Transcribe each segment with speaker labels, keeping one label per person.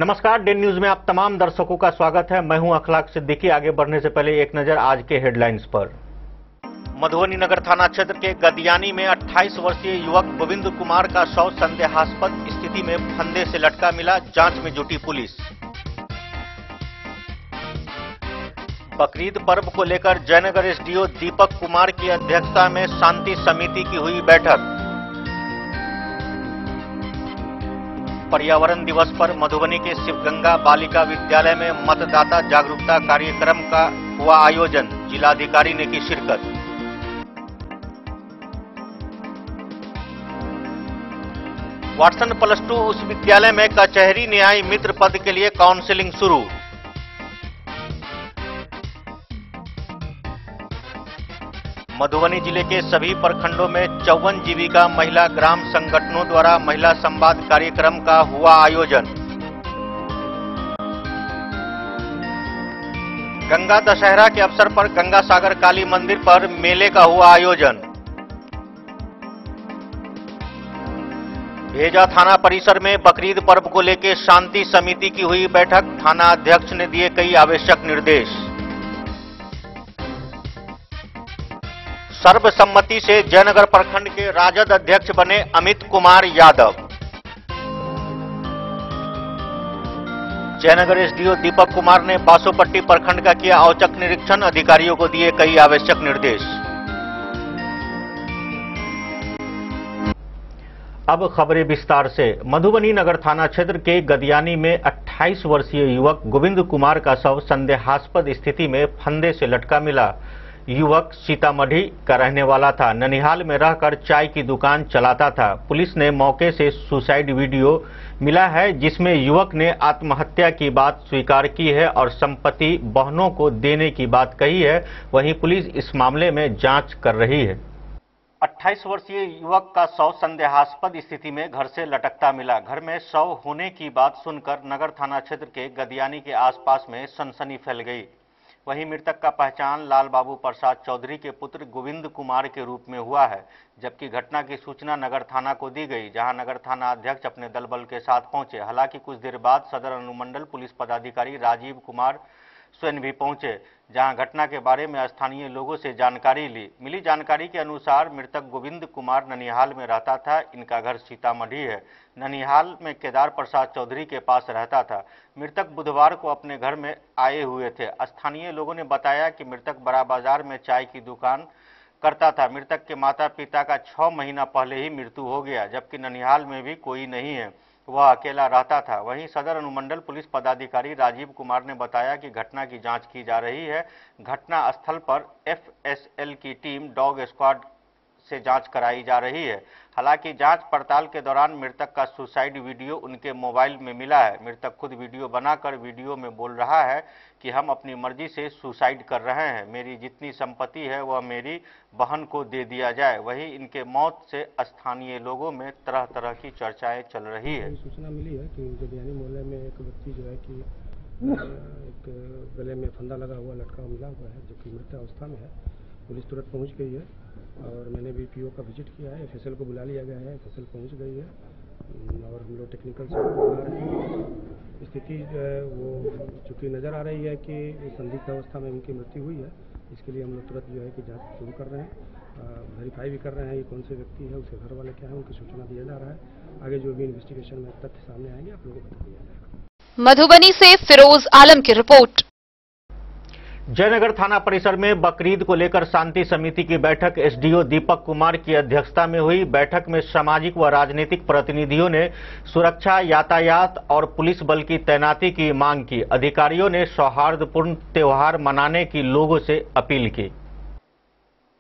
Speaker 1: नमस्कार, Dane news में आप तमाम दर्शकों का स्वागत है। मैं हूं अखलाक सिद्दीकी। आगे बढ़ने से पहले एक नजर आज के हेडलाइंस पर। मधुबनी नगर थाना क्षेत्र के गदियानी में 28 वर्षीय युवक गोविंद कुमार का शव संदेहास्पद स्थिति में फंदे से लटका मिला। जांच में जुटी पुलिस। बकरीद पर्व को लेकर जयनगर एसडीओ दीपक कुमार की अध्यक्षता में शांति समिति की हुई बैठक। पर्यावरण दिवस पर मधुबनी के शिवगंगा बालिका विद्यालय में मतदाता जागरूकता कार्यक्रम का हुआ आयोजन। जिलाधिकारी ने की शिरकत। वाटसन +2 उच्च विद्यालय में कचहरी न्याय मित्र पद के लिए काउंसलिंग शुरू। मधुबनी जिले के सभी प्रखंडों में 54 जीविका महिला ग्राम संगठनों द्वारा महिला संवाद कार्यक्रम का हुआ आयोजन। गंगा दशहरा के अवसर पर गंगा सागर काली मंदिर पर मेले का हुआ आयोजन। भेजा थाना परिसर में बकरीद पर्व को लेकर शांति समिति की हुई बैठक। थाना अध्यक्ष ने दिए कई आवश्यक निर्देश। सर्वसम्मति से जयनगर प्रखंड के राजद अध्यक्ष बने अमित कुमार यादव। जयनगर एसडीओ दीपक कुमार ने बासोपट्टी प्रखंड का किया औचक निरीक्षण। अधिकारियों को दिए कई आवश्यक निर्देश। अब खबरें विस्तार से। मधुबनी नगर थाना क्षेत्र के गदियानी में 28 वर्षीय युवक गोविंद कुमार का शव संदेहास्पद स्थिति में फंदे से लटका मिला। युवक सीतामढ़ी का रहने वाला था। ननिहाल में रहकर चाय की दुकान चलाता था। पुलिस ने मौके से सुसाइड वीडियो मिला है, जिसमें युवक ने आत्महत्या की बात स्वीकार की है और संपत्ति बहनों को देने की बात कही है। वहीं पुलिस इस मामले में जांच कर रही है। 28 वर्षीय युवक का शव संदेहास्पद स्थिति में घर से लटकता मिला। घर में शव होने की बात सुनकर नगर थाना क्षेत्र के गदियानी के आसपास में सनसनी फैल गई। वहीं मृतक का पहचान लाल बाबू प्रसाद चौधरी के पुत्र गोविंद कुमार के रूप में हुआ है, जबकि घटना की सूचना नगर थाना को दी गई, जहां नगर थाना अध्यक्ष अपने दल बल के साथ पहुंचे। हालांकि कुछ देर बाद सदर अनुमंडल पुलिस पदाधिकारी राजीव कुमार स्वयं भी पहुंचे, जहां घटना के बारे में स्थानीय लोगों से जानकारी ली। मिली जानकारी के अनुसार मृतक गोविंद कुमार ननिहाल में रहता था। इनका घर सीतामढ़ी है। ननिहाल में केदार प्रसाद चौधरी के पास रहता था। मृतक बुधवार को अपने घर में आए हुए थे। स्थानीय लोगों ने बताया कि मृतक बड़ा बाजार में चाय की दुकान करता था। मृतक के माता पिता का 6 महीना पहले ही मृत्यु हो गया, जबकि ननिहाल में भी कोई नहीं है, वह अकेला रहता था। वहीं सदर अनुमंडल पुलिस पदाधिकारी राजीव कुमार ने बताया कि घटना की जांच की जा रही है। घटना स्थल पर एफएसएल की टीम डॉग स्क्वाड से जांच कराई जा रही है। हालांकि जांच पड़ताल के दौरान मृतक का सुसाइड वीडियो उनके मोबाइल में मिला है। मृतक खुद वीडियो बनाकर वीडियो में बोल रहा है कि हम अपनी मर्जी से सुसाइड कर रहे हैं। मेरी जितनी संपत्ति है वह मेरी बहन को दे दिया जाए। वहीं इनके मौत से स्थानीय लोगों में तरह तरह की चर्चाएं चल रही है।
Speaker 2: सूचना मिली है कि गदियानी मोहल्ले में एक व्यक्ति जो है कि एक गले में फंदा लगा हुआ लटका मिला हुआ है, जो कि मृत अवस्था में है। पुलिस तुरंत पहुंच गई है और मैंने भी पीओ का विजिट किया है। एफएसएल को बुला लिया गया है। एफएसएल पहुंच गई है और हम लोग टेक्निकल से बता रहे हैं। स्थिति जो है वो चूँकि नज़र आ रही है कि संदिग्ध अवस्था में उनकी मृत्यु हुई है, इसके लिए हम लोग तुरंत जो है कि जाँच शुरू कर रहे हैं। वेरीफाई भी कर रहे हैं ये कौन से व्यक्ति है, उसके घर वाले क्या है, उनकी सूचना दिया जा रहा है। आगे जो भी इन्वेस्टिगेशन में तथ्य सामने आएंगे आप लोगों को बता दिया जाएगा।
Speaker 3: मधुबनी से फिरोज आलम की रिपोर्ट।
Speaker 1: जयनगर थाना परिसर में बकरीद को लेकर शांति समिति की बैठक एसडीओ दीपक कुमार की अध्यक्षता में हुई। बैठक में सामाजिक व राजनीतिक प्रतिनिधियों ने सुरक्षा, यातायात और पुलिस बल की तैनाती की मांग की। अधिकारियों ने सौहार्दपूर्ण त्योहार मनाने की लोगों से अपील की।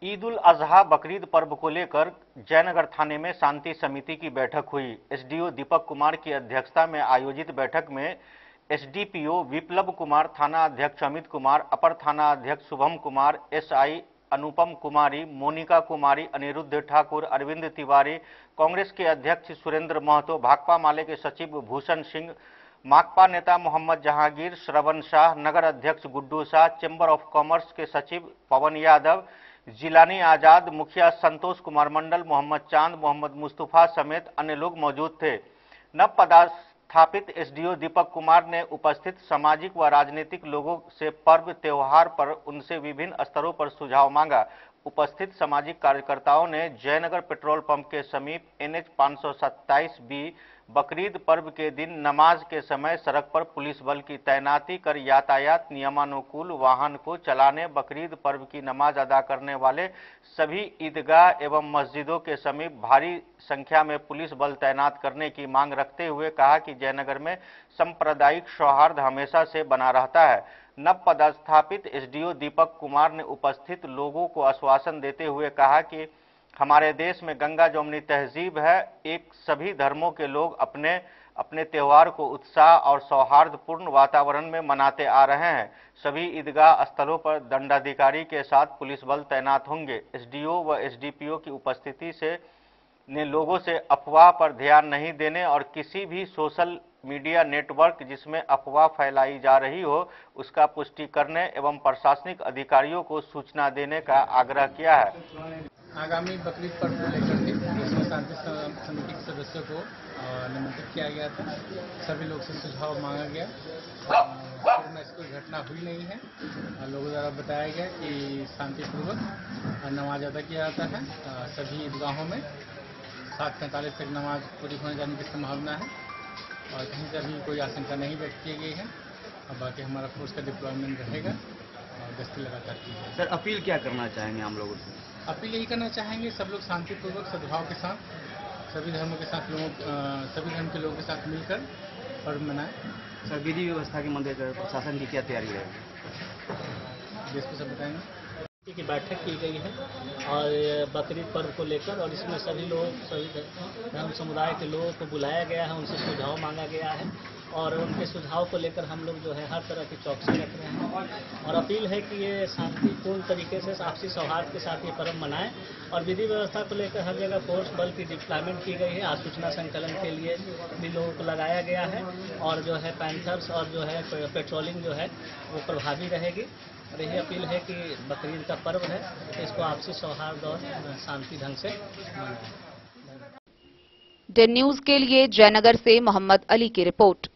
Speaker 1: ईद उल अजहा बकरीद पर्व को लेकर जयनगर थाने में शांति समिति की बैठक हुई। एसडीओ दीपक कुमार की अध्यक्षता में आयोजित बैठक में एसडीपीओ विप्लव कुमार, थाना अध्यक्ष अमित कुमार, अपर थाना अध्यक्ष शुभम कुमार, एसआई अनुपम कुमारी, मोनिका कुमारी, अनिरुद्ध ठाकुर, अरविंद तिवारी, कांग्रेस के अध्यक्ष सुरेंद्र महतो, भाकपा माले के सचिव भूषण सिंह, माकपा नेता मोहम्मद जहांगीर, श्रवण शाह, नगर अध्यक्ष Guddu Shah, chamber of commerce के सचिव पवन यादव, जिलानी आजाद, मुखिया संतोष कुमार मंडल, मोहम्मद चांद, मोहम्मद मुस्तफा समेत अन्य लोग मौजूद थे। नव पदस्थापित एसडीओ दीपक कुमार ने उपस्थित सामाजिक व राजनीतिक लोगों से पर्व त्योहार पर उनसे विभिन्न स्तरों पर सुझाव मांगा। उपस्थित सामाजिक कार्यकर्ताओं ने जयनगर पेट्रोल पंप के समीप NH 527B बकरीद पर्व के दिन नमाज के समय सड़क पर पुलिस बल की तैनाती कर यातायात नियमानुकूल वाहन को चलाने, बकरीद पर्व की नमाज अदा करने वाले सभी ईदगाह एवं मस्जिदों के समीप भारी संख्या में पुलिस बल तैनात करने की मांग रखते हुए कहा कि जयनगर में सांप्रदायिक सौहार्द हमेशा से बना रहता है। नव पदस्थापित एसडीओ दीपक कुमार ने उपस्थित लोगों को आश्वासन देते हुए कहा कि हमारे देश में गंगा जमुनी तहजीब है। एक सभी धर्मों के लोग अपने अपने त्योहार को उत्साह और सौहार्दपूर्ण वातावरण में मनाते आ रहे हैं। सभी ईदगाह स्थलों पर दंडाधिकारी के साथ पुलिस बल तैनात होंगे। एसडीओ व एसडीपीओ की उपस्थिति से ने लोगों से अफवाह पर ध्यान नहीं देने और किसी भी सोशल मीडिया नेटवर्क जिसमें अफवाह फैलाई जा रही हो उसका पुष्टि करने एवं प्रशासनिक अधिकारियों को सूचना देने का आग्रह किया है।
Speaker 4: आगामी बकरीद पर्व को लेकर के जिसमें शांति समिति के सदस्यों को निमंत्रित किया गया था। सभी लोग से सुझाव मांगा गया। में ऐसी कोई घटना हुई नहीं है। लोगों द्वारा बताया गया कि शांतिपूर्वक नमाज अदा किया जाता है। सभी ईदगाहों में 7:45 तक नमाज पूरी होने जाने की संभावना है और कहीं से अभी कोई आशंका नहीं व्यक्त की गई है। अब बाकी हमारा फोर्स का डिप्लॉयमेंट रहेगा और गश्ती लगातार की जाएगी।
Speaker 5: सर, अपील क्या करना चाहेंगे हम लोगों से?
Speaker 4: अपील यही करना चाहेंगे सब लोग शांतिपूर्वक सद्भाव के साथ सभी धर्मों के साथ सभी धर्म के लोगों के साथ मिलकर पर्व मनाएं।
Speaker 5: सर, विधि व्यवस्था के मद्दे प्रशासन की क्या तैयारी है?
Speaker 4: देश को सब बताएंगे
Speaker 6: की बैठक की गई है और बकरीद पर्व को लेकर, और इसमें सभी धर्म समुदाय के लोगों को बुलाया गया है, उनसे सुझाव मांगा गया है और उनके सुझाव को लेकर हम लोग जो है हर तरह की चौकसी रख रहे हैं और अपील है कि ये शांतिपूर्ण तरीके से आपसी सौहार्द के साथ ये पर्व मनाएं। और विधि व्यवस्था को लेकर हर जगह फोर्स बल की डिप्लॉयमेंट की गई है। आज सूचना संकलन के लिए भी लोगों को लगाया गया है और जो है पैंथर्स और जो है पेट्रोलिंग जो है वो प्रभावी रहेगी। और यही अपील है कि बकरीद का पर्व है, इसको आपसी सौहार्द और शांति ढंग से मनाएं।
Speaker 3: डे न्यूज के लिए जयनगर से मोहम्मद अली की रिपोर्ट।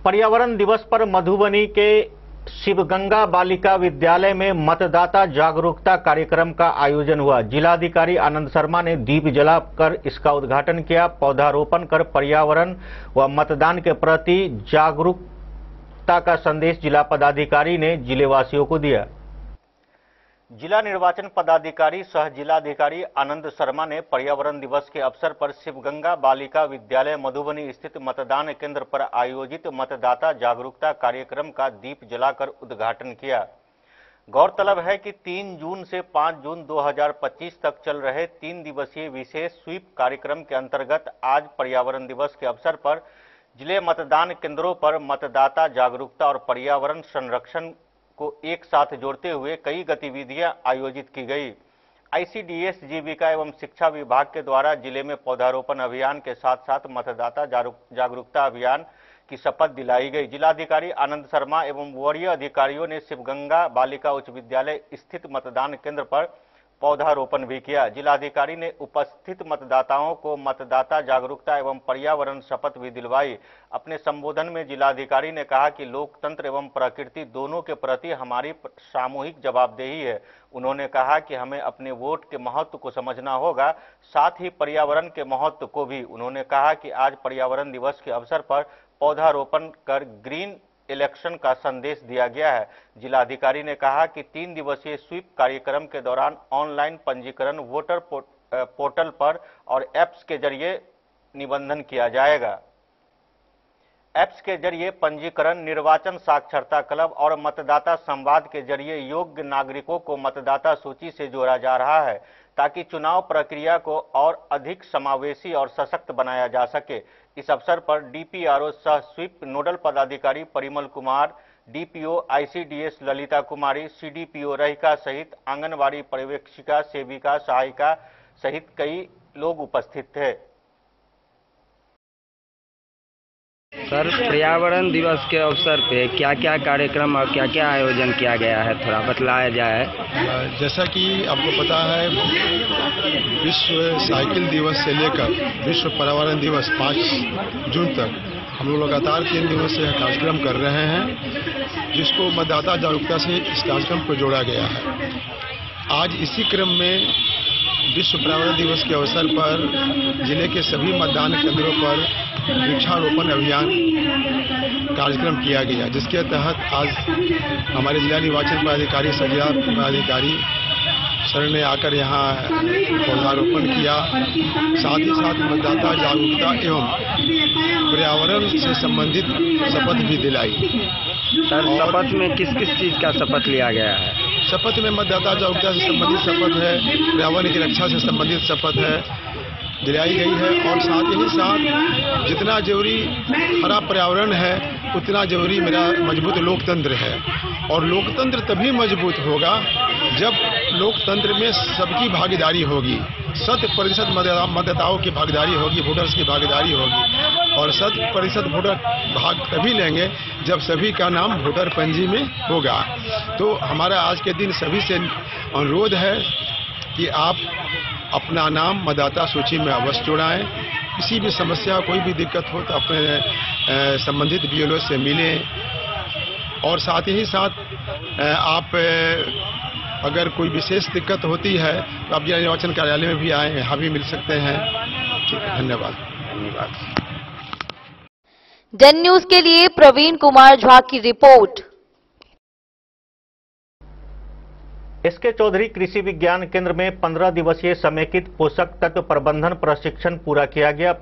Speaker 1: पर्यावरण दिवस पर मधुबनी के शिवगंगा बालिका विद्यालय में मतदाता जागरूकता कार्यक्रम का आयोजन हुआ। जिलाधिकारी आनंद शर्मा ने दीप जलाकर इसका उद्घाटन किया। पौधारोपण कर पर्यावरण व मतदान के प्रति जागरूकता का संदेश जिला पदाधिकारी ने जिलेवासियों को दिया। जिला निर्वाचन पदाधिकारी सह जिलाधिकारी आनंद शर्मा ने पर्यावरण दिवस के अवसर पर शिवगंगा बालिका विद्यालय मधुबनी स्थित मतदान केंद्र पर आयोजित मतदाता जागरूकता कार्यक्रम का दीप जलाकर उद्घाटन किया। गौरतलब है कि 3 जून से 5 जून 2025 तक चल रहे 3 दिवसीय विशेष स्वीप कार्यक्रम के अंतर्गत आज पर्यावरण दिवस के अवसर पर जिले मतदान केंद्रों पर मतदाता जागरूकता और पर्यावरण संरक्षण को एक साथ जोड़ते हुए कई गतिविधियां आयोजित की गई। आईसीडीएस, जीविका एवं शिक्षा विभाग के द्वारा जिले में पौधारोपण अभियान के साथ साथ मतदाता जागरूकता अभियान की शपथ दिलाई गई। जिलाधिकारी आनंद शर्मा एवं वरीय अधिकारियों ने शिवगंगा बालिका उच्च विद्यालय स्थित मतदान केंद्र पर पौधारोपण भी किया। जिलाधिकारी ने उपस्थित मतदाताओं को मतदाता जागरूकता एवं पर्यावरण शपथ भी दिलवाई। अपने संबोधन में जिलाधिकारी ने कहा कि लोकतंत्र एवं प्रकृति दोनों के प्रति हमारी सामूहिक जवाबदेही है। उन्होंने कहा कि हमें अपने वोट के महत्व को समझना होगा, साथ ही पर्यावरण के महत्व को भी। उन्होंने कहा कि आज पर्यावरण दिवस के अवसर पर पौधारोपण कर ग्रीन इलेक्शन का संदेश दिया गया है। जिलाधिकारी ने कहा कि 3 दिवसीय स्वीप कार्यक्रम के दौरान ऑनलाइन पंजीकरण वोटर पोर्टल पर और ऐप्स के जरिए निबंधन किया जाएगा। ऐप्स के जरिए पंजीकरण, निर्वाचन साक्षरता क्लब और मतदाता संवाद के जरिए योग्य नागरिकों को मतदाता सूची से जोड़ा जा रहा है ताकि चुनाव प्रक्रिया को और अधिक समावेशी और सशक्त बनाया जा सके। इस अवसर पर डीपीआरओ सह स्वीप नोडल पदाधिकारी परिमल कुमार, डीपीओ आईसीडीएस ललिता कुमारी, सीडीपीओ रहिका सहित आंगनबाड़ी पर्यवेक्षिका, सेविका, सहायिका सहित कई लोग उपस्थित थे।
Speaker 7: सर, पर्यावरण दिवस के अवसर पे क्या क्या कार्यक्रम और क्या क्या आयोजन किया गया है, थोड़ा बतलाया जाए।
Speaker 8: जैसा कि आपको पता है, विश्व साइकिल दिवस से लेकर विश्व पर्यावरण दिवस 5 जून तक हम लोग लगातार 3 दिनों से कार्यक्रम कर रहे हैं, जिसको मतदाता जागरूकता से इस कार्यक्रम को जोड़ा गया है। आज इसी क्रम में विश्व पर्यावरण दिवस के अवसर पर जिले के सभी मतदान केंद्रों पर वृक्षारोपण अभियान कार्यक्रम किया गया, जिसके तहत आज हमारे जिला निर्वाचन पदाधिकारी जिला पदाधिकारी सर ने आकर यहाँ पौधारोपण किया। साथ ही साथ मतदाता जागरूकता एवं पर्यावरण से संबंधित शपथ भी दिलाई।
Speaker 7: सर, शपथ में किस किस चीज का शपथ लिया गया है?
Speaker 8: शपथ में मतदाता जागरूकता से संबंधित शपथ है, पर्यावरण की रक्षा से संबंधित शपथ है दिलाई गई है, और साथ ही साथ जितना जरूरी हरा पर्यावरण है उतना जरूरी मेरा मजबूत लोकतंत्र है। और लोकतंत्र तभी मजबूत होगा जब लोकतंत्र में सबकी भागीदारी होगी, 100% मतदाताओं की भागीदारी होगी, वोटर्स की भागीदारी होगी। और 100% वोटर भाग तभी लेंगे जब सभी का नाम वोटर पंजी में होगा। तो हमारा आज के दिन सभी से अनुरोध है कि आप अपना नाम मतदाता सूची में अवश्य जुड़ाएं। किसी भी समस्या, कोई भी दिक्कत हो तो अपने संबंधित BLO से मिलें। और साथ ही साथ आप अगर कोई विशेष दिक्कत होती है तो आप जिला निर्वाचन कार्यालय में भी आए, यहाँ भी मिल सकते हैं। ठीक है, धन्यवाद।
Speaker 3: डन न्यूज के लिए प्रवीण कुमार झा की रिपोर्ट।
Speaker 1: एसके चौधरी कृषि विज्ञान केंद्र में 15 दिवसीय समेकित पोषक तत्व प्रबंधन प्रशिक्षण पूरा किया गया।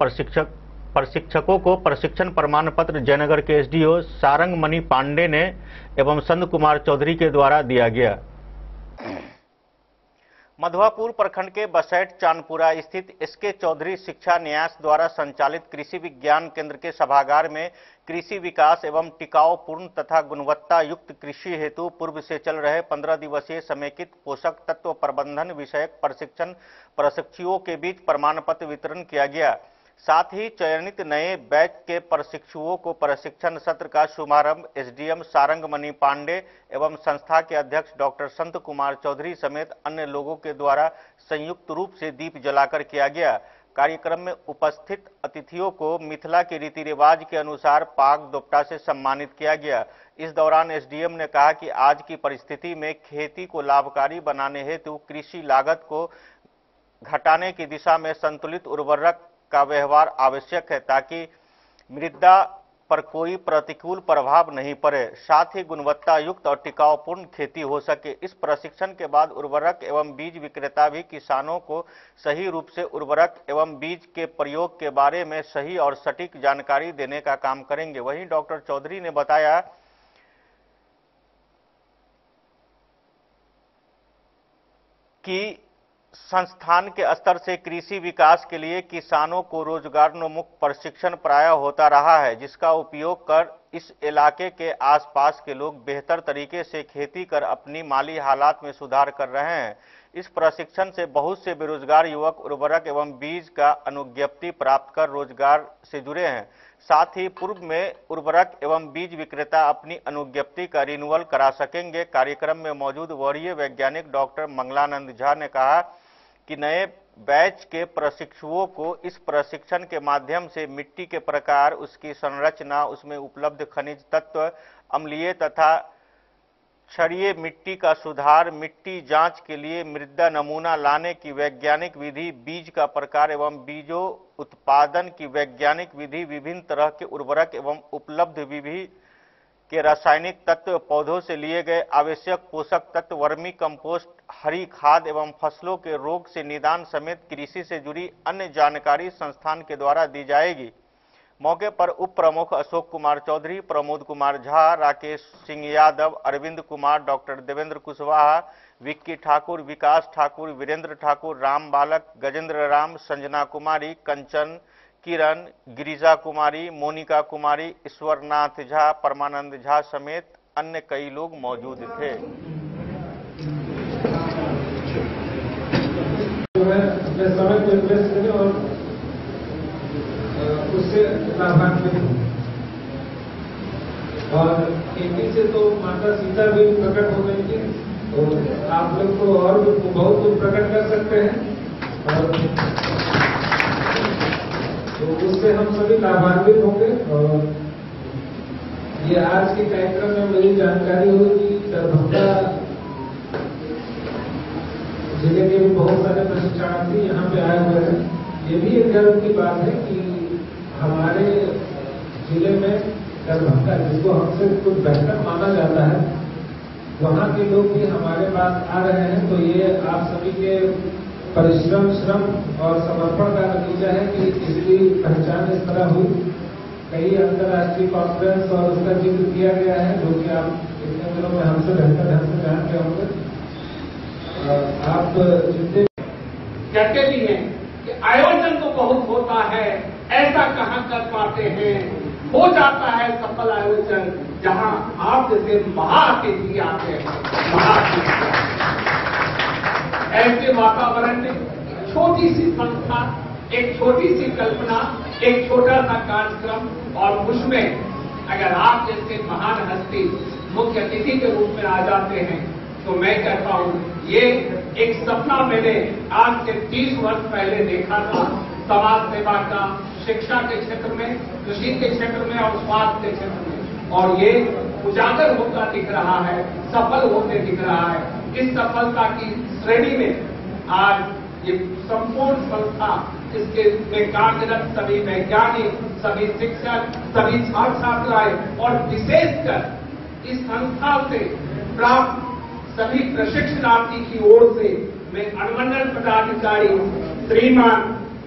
Speaker 1: प्रशिक्षकों को प्रशिक्षण प्रमाण पत्र जयनगर के SDO सारंग मणि पांडे ने एवं संत कुमार चौधरी के द्वारा दिया गया। मधवापुर प्रखंड के बसैठ चांदपुरा स्थित एसके चौधरी शिक्षा न्यास द्वारा संचालित कृषि विज्ञान केंद्र के सभागार में कृषि विकास एवं टिकाऊपूर्ण तथा गुणवत्ता युक्त कृषि हेतु पूर्व से चल रहे 15 दिवसीय समेकित पोषक तत्व प्रबंधन विषयक प्रशिक्षण प्रशिक्षुओं के बीच प्रमाण पत्र वितरण किया गया। साथ ही चयनित नए बैच के प्रशिक्षुओं को प्रशिक्षण सत्र का शुभारंभ SDM सारंग मणि पांडे एवं संस्था के अध्यक्ष डॉक्टर संत कुमार चौधरी समेत अन्य लोगों के द्वारा संयुक्त रूप से दीप जलाकर किया गया। कार्यक्रम में उपस्थित अतिथियों को मिथिला के रीति रिवाज के अनुसार पाग दोपटा से सम्मानित किया गया। इस दौरान SDM ने कहा कि आज की परिस्थिति में खेती को लाभकारी बनाने हेतु कृषि लागत को घटाने की दिशा में संतुलित उर्वरक का व्यवहार आवश्यक है ताकि मृदा पर कोई प्रतिकूल प्रभाव नहीं पड़े, साथ ही गुणवत्ता युक्त और टिकाऊपूर्ण खेती हो सके। इस प्रशिक्षण के बाद उर्वरक एवं बीज विक्रेता भी किसानों को सही रूप से उर्वरक एवं बीज के प्रयोग के बारे में सही और सटीक जानकारी देने का काम करेंगे। वहीं डॉक्टर चौधरी ने बताया कि संस्थान के स्तर से कृषि विकास के लिए किसानों को रोजगारोन्मुख प्रशिक्षण प्राय होता रहा है, जिसका उपयोग कर इस इलाके के आसपास के लोग बेहतर तरीके से खेती कर अपनी माली हालात में सुधार कर रहे हैं। इस प्रशिक्षण से बहुत से बेरोजगार युवक उर्वरक एवं बीज का अनुज्ञप्ति प्राप्त कर रोजगार से जुड़े हैं। साथ ही पूर्व में उर्वरक एवं बीज विक्रेता अपनी अनुज्ञप्ति का रिन्यूअल करा सकेंगे। कार्यक्रम में मौजूद वरीय वैज्ञानिक डॉक्टर मंगलानंद झा ने कहा कि नए बैच के प्रशिक्षुओं को इस प्रशिक्षण के माध्यम से मिट्टी के प्रकार, उसकी संरचना, उसमें उपलब्ध खनिज तत्व, अम्लीय तथा क्षारीय मिट्टी का सुधार, मिट्टी जांच के लिए मृदा नमूना लाने की वैज्ञानिक विधि, बीज का प्रकार एवं बीजों उत्पादन की वैज्ञानिक विधि, विभिन्न तरह के उर्वरक एवं उपलब्ध विधि के रासायनिक तत्व, पौधों से लिए गए आवश्यक पोषक तत्व, वर्मी कंपोस्ट, हरी खाद एवं फसलों के रोग से निदान समेत कृषि से जुड़ी अन्य जानकारी संस्थान के द्वारा दी जाएगी। मौके पर उप प्रमुख अशोक कुमार चौधरी, प्रमोद कुमार झा, राकेश सिंह यादव, अरविंद कुमार, डॉक्टर देवेंद्र कुशवाहा, विक्की ठाकुर, विकास ठाकुर, वीरेंद्र ठाकुर, राम बालक, गजेंद्र राम, संजना कुमारी, कंचन, किरण, गिरिजा कुमारी, मोनिका कुमारी, ईश्वरनाथ झा, परमानंद झा समेत अन्य कई लोग मौजूद थे।
Speaker 2: उससे लाभान्वित
Speaker 9: और खेती से तो माता सीता भी प्रकट हो गई थी, तो आप लोग को और भी बहुत कुछ प्रकट कर सकते हैं और तो उससे हम सभी लाभान्वित होंगे। और ये आज के कार्यक्रम में मेरी जानकारी हुई कि दरभंगा जिले के भी बहुत सारे प्रशिक्षणार्थी यहाँ पे आए हुए हैं। ये भी एक गर्व की बात है कि हमारे जिले में दरभंगा, जिसको हमसे कुछ बेहतर माना जाता है, वहाँ के लोग भी हमारे पास आ रहे हैं। तो ये आप सभी के परिश्रम, श्रम और समर्पण का नतीजा है कि इसकी पहचान इस तरह हुई। कई अंतर्राष्ट्रीय कॉन्फ्रेंस और उसका जिक्र किया गया है, जो कि आप इतने दिनों में हमसे बेहतर ढंग से जानते होंगे। आप जितने
Speaker 10: कहते भी हैं कि आयोजन तो बहुत होता है, ऐसा कहाँ कर पाते हैं, हो जाता है सफल आयोजन जहां आप जैसे महाअतिथि आते हैं। ऐसे वातावरण में छोटी सी संस्था, एक छोटी सी कल्पना, एक छोटा सा कार्यक्रम, और उसमें अगर आप जैसे महान हस्ती मुख्य अतिथि के रूप में आ जाते हैं, तो मैं कहता हूं ये एक सपना मैंने आज से 30 वर्ष पहले देखा था, समाज सेवा का, शिक्षा के क्षेत्र में, कृषि के क्षेत्र में और स्वास्थ्य के क्षेत्र में, और ये उजागर होता दिख रहा है, सफल होते दिख रहा है। इस सफलता की श्रेणी में आज ये संपूर्ण संस्था, इसके में कार्यरत सभी वैज्ञानिक, सभी शिक्षक, सभी छात्र छात्राएं और विशेषकर इस संस्था से प्राप्त सभी प्रशिक्षणार्थी की ओर से मैं अनुमंडल पदाधिकारी श्रीमान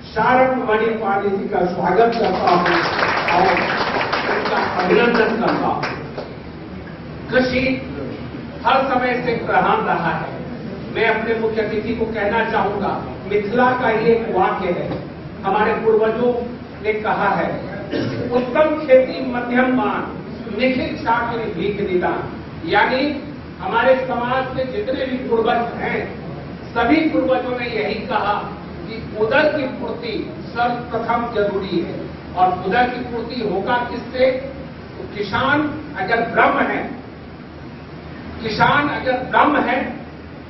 Speaker 10: शारंग मणिपाली जी का स्वागत करता हूं और उनका अभिनंदन करता हूं। कृषि हर समय से प्रधान रहा है। मैं अपने मुख्य अतिथि को कहना चाहूंगा, मिथिला का ये एक वाक्य है, हमारे पूर्वजों ने कहा है, उत्तम खेती मध्यम मान, निखिल चाकरी भीख निदान। यानी हमारे समाज के जितने भी पूर्वज हैं, सभी पूर्वजों ने यही कहा कि उदर की पूर्ति सर्वप्रथम जरूरी है। और उदर की पूर्ति होगा किससे? तो किसान अगर ब्रह्म है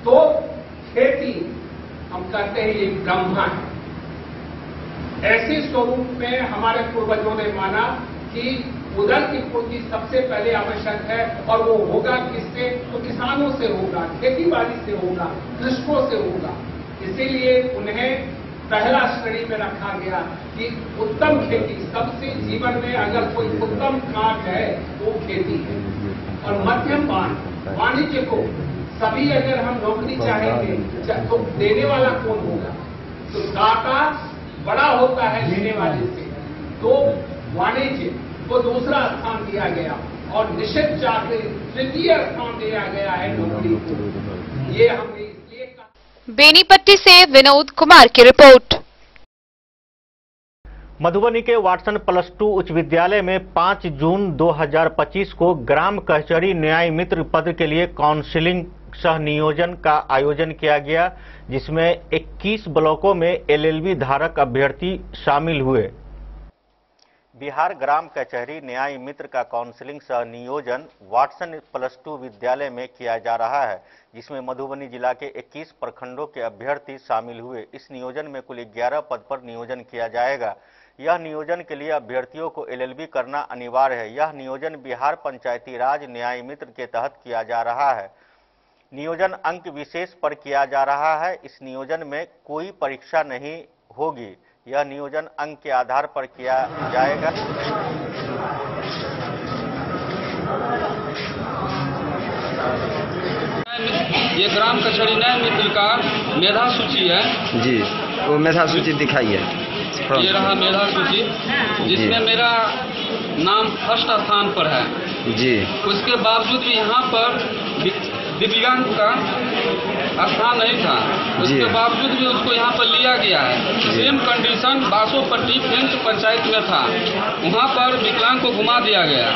Speaker 10: तो खेती हम कहते हैं ये ब्रह्मा है। ऐसे स्वरूप में हमारे पूर्वजों ने माना कि उदर की पूर्ति सबसे पहले आवश्यक है, और वो होगा किससे? तो किसानों से होगा, खेती बाड़ी से होगा, कृषकों से होगा। इसीलिए उन्हें पहला श्रेणी में रखा गया कि उत्तम खेती, सबसे जीवन में अगर कोई उत्तम काम है वो खेती है। और मध्यम वाणिज्य को सभी अगर हम नौकरी चाहेंगे तो देने वाला कौन होगा? तो दाता बड़ा होता है देने वाले से, तो वाणिज्य को दूसरा स्थान दिया गया और निश्चित चाकरी तृतीय स्थान दिया गया है नौकरी को। ये हमने इसलिए
Speaker 3: बेनीपट्टी से विनोद कुमार की रिपोर्ट।
Speaker 1: मधुबनी के वाटसन +2 उच्च विद्यालय में 5 जून 2025 को ग्राम कचहरी न्याय मित्र पद के लिए काउंसिलिंग सह नियोजन का आयोजन किया गया, जिसमें 21 ब्लॉकों में LLB धारक अभ्यर्थी शामिल हुए। बिहार ग्राम कचहरी न्याय मित्र का काउंसिलिंग सह नियोजन वाटसन +2 विद्यालय में किया जा रहा है, जिसमें मधुबनी जिला के 21 प्रखंडों के अभ्यर्थी शामिल हुए। इस नियोजन में कुल 11 पद पर नियोजन किया जाएगा। यह नियोजन के लिए अभ्यर्थियों को LLB करना अनिवार्य है। यह नियोजन बिहार पंचायती राज न्याय मित्र के तहत किया जा रहा है। नियोजन अंक विशेष पर किया जा रहा है। इस नियोजन में कोई परीक्षा नहीं होगी। यह नियोजन अंक के आधार पर किया जाएगा।
Speaker 11: ये ग्राम कचहरी न्याय मित्र का मेधा सूची है
Speaker 7: जी, वो मेधा सूची दिखाइए।
Speaker 11: ये रहा मेधा सूची, जिसमें मेरा नाम फर्स्ट स्थान पर है
Speaker 7: जी।
Speaker 11: उसके बावजूद भी यहाँ पर दिव्यांग का स्थान नहीं था, उसके बावजूद भी उसको यहाँ पर लिया गया है। सेम कंडीशन बासोपट्टी पेंच पंचायत में था, वहाँ पर विकलांग को घुमा दिया गया।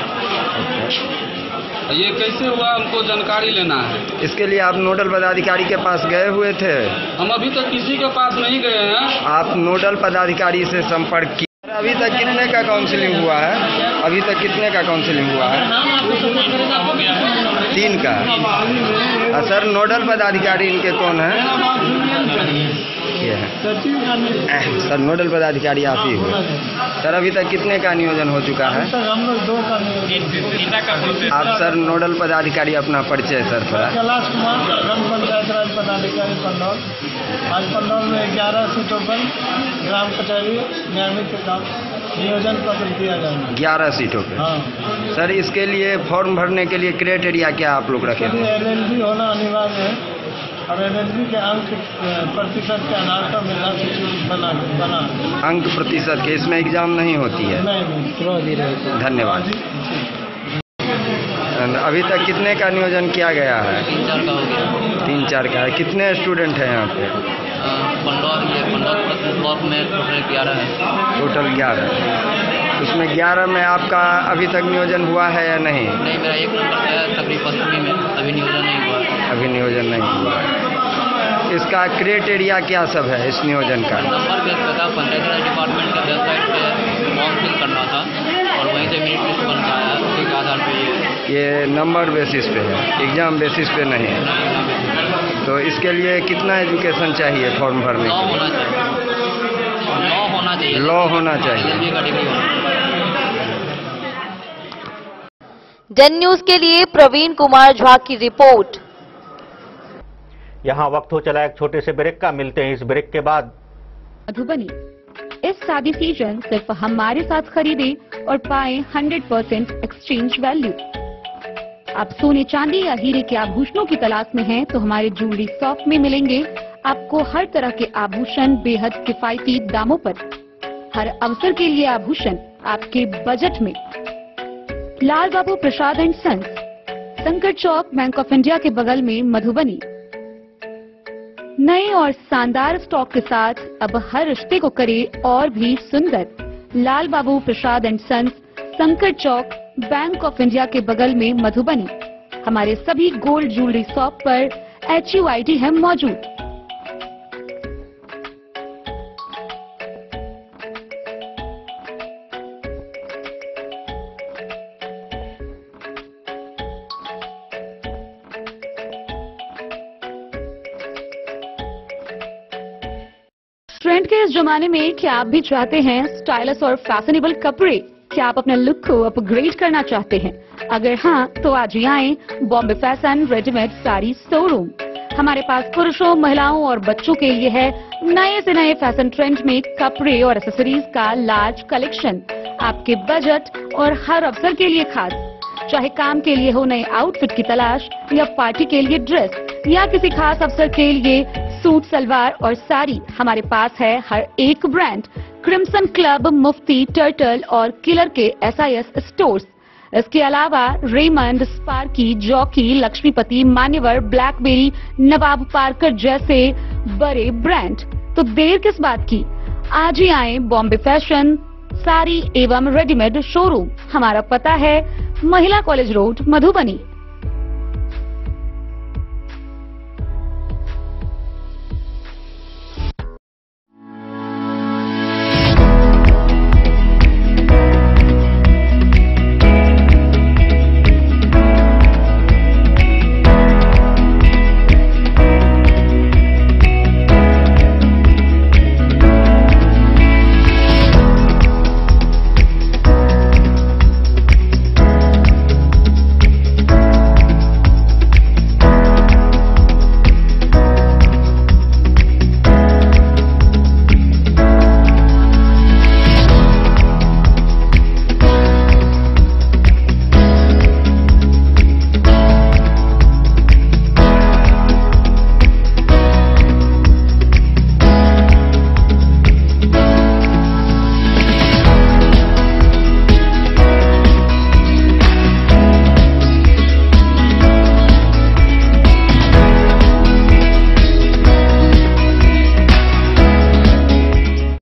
Speaker 11: ये कैसे हुआ हमको जानकारी लेना है।
Speaker 7: इसके लिए आप नोडल पदाधिकारी के पास गए हुए थे?
Speaker 11: हम अभी तक किसी के पास नहीं गए हैं।
Speaker 7: आप नोडल पदाधिकारी से संपर्क किए? अभी तक कितने का काउंसलिंग हुआ है? अभी तक कितने का काउंसलिंग हुआ है? 3 का। सर नोडल पदाधिकारी इनके कौन है? ये है सर, नोडल पदाधिकारी आप ही हो। सर अभी तक कितने का नियोजन हो चुका है? आप सर नोडल पदाधिकारी अपना परिचय सर थोड़ा।
Speaker 12: कैलाश कुमार, ग्राम पंचायत राज पदाधिकारी पंडौल। आज पंडौल में 11 सीटों पर ग्राम कचहरी नियमित काम नियोजन पत्र दिया जाएगा। 11 सीटों पे। हाँ। सर इसके लिए फॉर्म भरने के लिए क्राइटेरिया क्या आप लोग रखे थे? LLB होना अनिवार्य है और LLB के अंक प्रतिशत के आधार पर मेधा सूची बना अंक प्रतिशत के इसमें एग्जाम नहीं होती है? नहीं। धन्यवाद। अभी तक कितने का नियोजन किया गया है? 3-4 का हो गया। 3-4 का है। कितने स्टूडेंट हैं यहाँ पे? पंडौल ब्लॉक में टोटल 11 है। टोटल 11। उसमें 11 में आपका अभी तक नियोजन हुआ है या नहीं? नहीं, मेरा 1 नंबर है तकरीब पश्चिमी में, अभी नियोजन नहीं हुआ। अभी नियोजन नहीं हुआ। इसका क्राइटेरिया क्या सब है इस नियोजन का? नंबर बेस पे था, पंचायती राज डिपार्टमेंट के वेबसाइट पे फॉर्म फिल करना था और वहीं से मेरिट लिस्ट बन रहा है, उसी के आधार पर ये नंबर बेसिस पे है, एग्जाम बेसिस पे नहीं है। तो इसके लिए कितना एजुकेशन चाहिए फॉर्म भरने के लिए? लॉ होना चाहिए।
Speaker 3: डन न्यूज के लिए प्रवीण कुमार झा की रिपोर्ट।
Speaker 1: यहाँ वक्त हो चला एक छोटे से ब्रेक का, मिलते हैं इस ब्रेक के बाद।
Speaker 13: मधुबनी इस शादी सीजन सिर्फ हमारे साथ खरीदे और पाए 100% एक्सचेंज वैल्यू। आप सोने चांदी या हीरे के आभूषणों की तलाश में हैं तो हमारे ज्वेलरी शॉप में मिलेंगे आपको हर तरह के आभूषण बेहद किफायती दामों पर। हर अवसर के लिए आभूषण आपके बजट में। लाल बाबू प्रसाद एंड सन्स, संकट चौक, बैंक ऑफ इंडिया के बगल में, मधुबनी। नए और शानदार स्टॉक के साथ अब हर रिश्ते को करे और भी सुंदर। लाल बाबू प्रसाद एंड सन्स, संकट चौक, बैंक ऑफ इंडिया के बगल में, मधुबनी। हमारे सभी गोल्ड ज्वेलरी शॉप पर HUID है मौजूद। ट्रेंड के इस जमाने में क्या आप भी चाहते हैं स्टाइलिश और फैशनेबल कपड़े? क्या आप अपने लुक को अपग्रेड करना चाहते हैं? अगर हाँ तो आज ही आए Bombay fashion readymade sari showroom. हमारे पास पुरुषों, महिलाओं और बच्चों के लिए है नए से नए फैशन ट्रेंड में कपड़े और एक्सेसरीज का लार्ज कलेक्शन। आपके बजट और हर अवसर के लिए खास। चाहे काम के लिए हो नए आउटफिट की तलाश या पार्टी के लिए ड्रेस या किसी खास अवसर के लिए सूट, सलवार और साड़ी, हमारे पास है हर एक ब्रांड। क्रिम्सन क्लब, मुफ्ती, टर्टल और किलर के SIS स्टोर्स। इसके अलावा रेमंड, स्पार्की, जॉकी, लक्ष्मीपति, मान्यवर, ब्लैकबेरी, नवाब पार्कर जैसे बड़े ब्रांड। तो देर किस बात की, आज ही आए बॉम्बे फैशन साड़ी एवं रेडीमेड शोरूम। हमारा पता है महिला कॉलेज रोड, मधुबनी।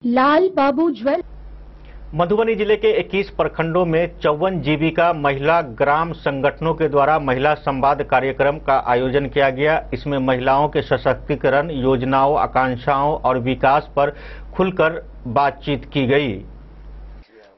Speaker 13: लाल बाबू ज्वेल।
Speaker 1: मधुबनी जिले के 21 प्रखंडों में 54 जीविका महिला ग्राम संगठनों के द्वारा महिला संवाद कार्यक्रम का आयोजन किया गया। इसमें महिलाओं के सशक्तिकरण, योजनाओं, आकांक्षाओं और विकास पर खुलकर बातचीत की गई।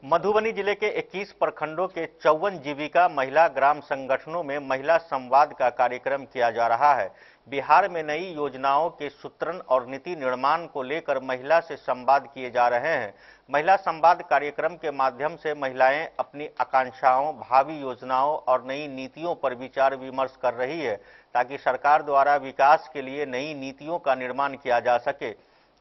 Speaker 1: मधुबनी जिले के 21 प्रखंडों के 54 जीविका महिला ग्राम संगठनों में महिला संवाद का कार्यक्रम किया जा रहा है। बिहार में नई योजनाओं के सूत्रण और नीति निर्माण को लेकर महिला से संवाद किए जा रहे हैं। महिला संवाद कार्यक्रम के माध्यम से महिलाएं अपनी आकांक्षाओं, भावी योजनाओं और नई नीतियों पर विचार विमर्श कर रही है, ताकि सरकार द्वारा विकास के लिए नई नीतियों का निर्माण किया जा सके।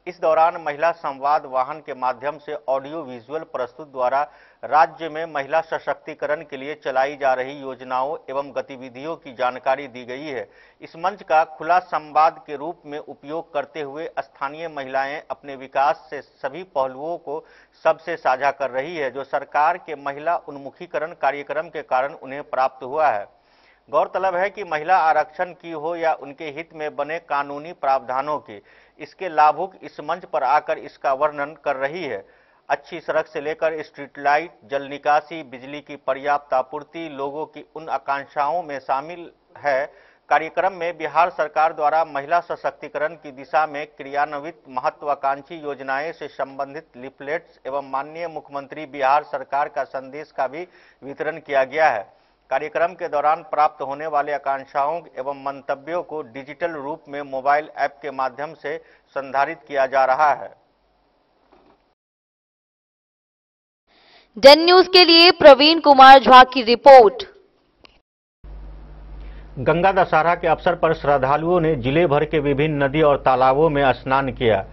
Speaker 1: इस दौरान महिला संवाद वाहन के माध्यम से ऑडियो विजुअल प्रस्तुत द्वारा राज्य में महिला सशक्तिकरण के लिए चलाई जा रही योजनाओं एवं गतिविधियों की जानकारी दी गई है। इस मंच का खुला संवाद के रूप में उपयोग करते हुए स्थानीय महिलाएं अपने विकास से सभी पहलुओं को सबसे साझा कर रही है, जो सरकार के महिला उन्मुखीकरण कार्यक्रम के कारण उन्हें प्राप्त हुआ है। गौरतलब है कि महिला आरक्षण की हो या उनके हित में बने कानूनी प्रावधानों की, इसके लाभुक इस मंच पर आकर इसका वर्णन कर रही है। अच्छी सड़क से लेकर स्ट्रीट लाइट, जल निकासी, बिजली की पर्याप्त आपूर्ति लोगों की उन आकांक्षाओं में शामिल है। कार्यक्रम में बिहार सरकार द्वारा महिला सशक्तिकरण की दिशा में क्रियान्वित महत्वाकांक्षी योजनाएं से संबंधित लिफलेट्स एवं माननीय मुख्यमंत्री बिहार सरकार का संदेश का भी वितरण किया गया है। कार्यक्रम के दौरान प्राप्त होने वाले आकांक्षाओं एवं मंतव्यों को डिजिटल रूप में मोबाइल ऐप के माध्यम से संधारित किया जा रहा है।
Speaker 14: डन न्यूज के लिए प्रवीण कुमार झा की रिपोर्ट।
Speaker 1: गंगा दशहरा के अवसर पर श्रद्धालुओं ने जिले भर के विभिन्न नदी और तालाबों में स्नान किया।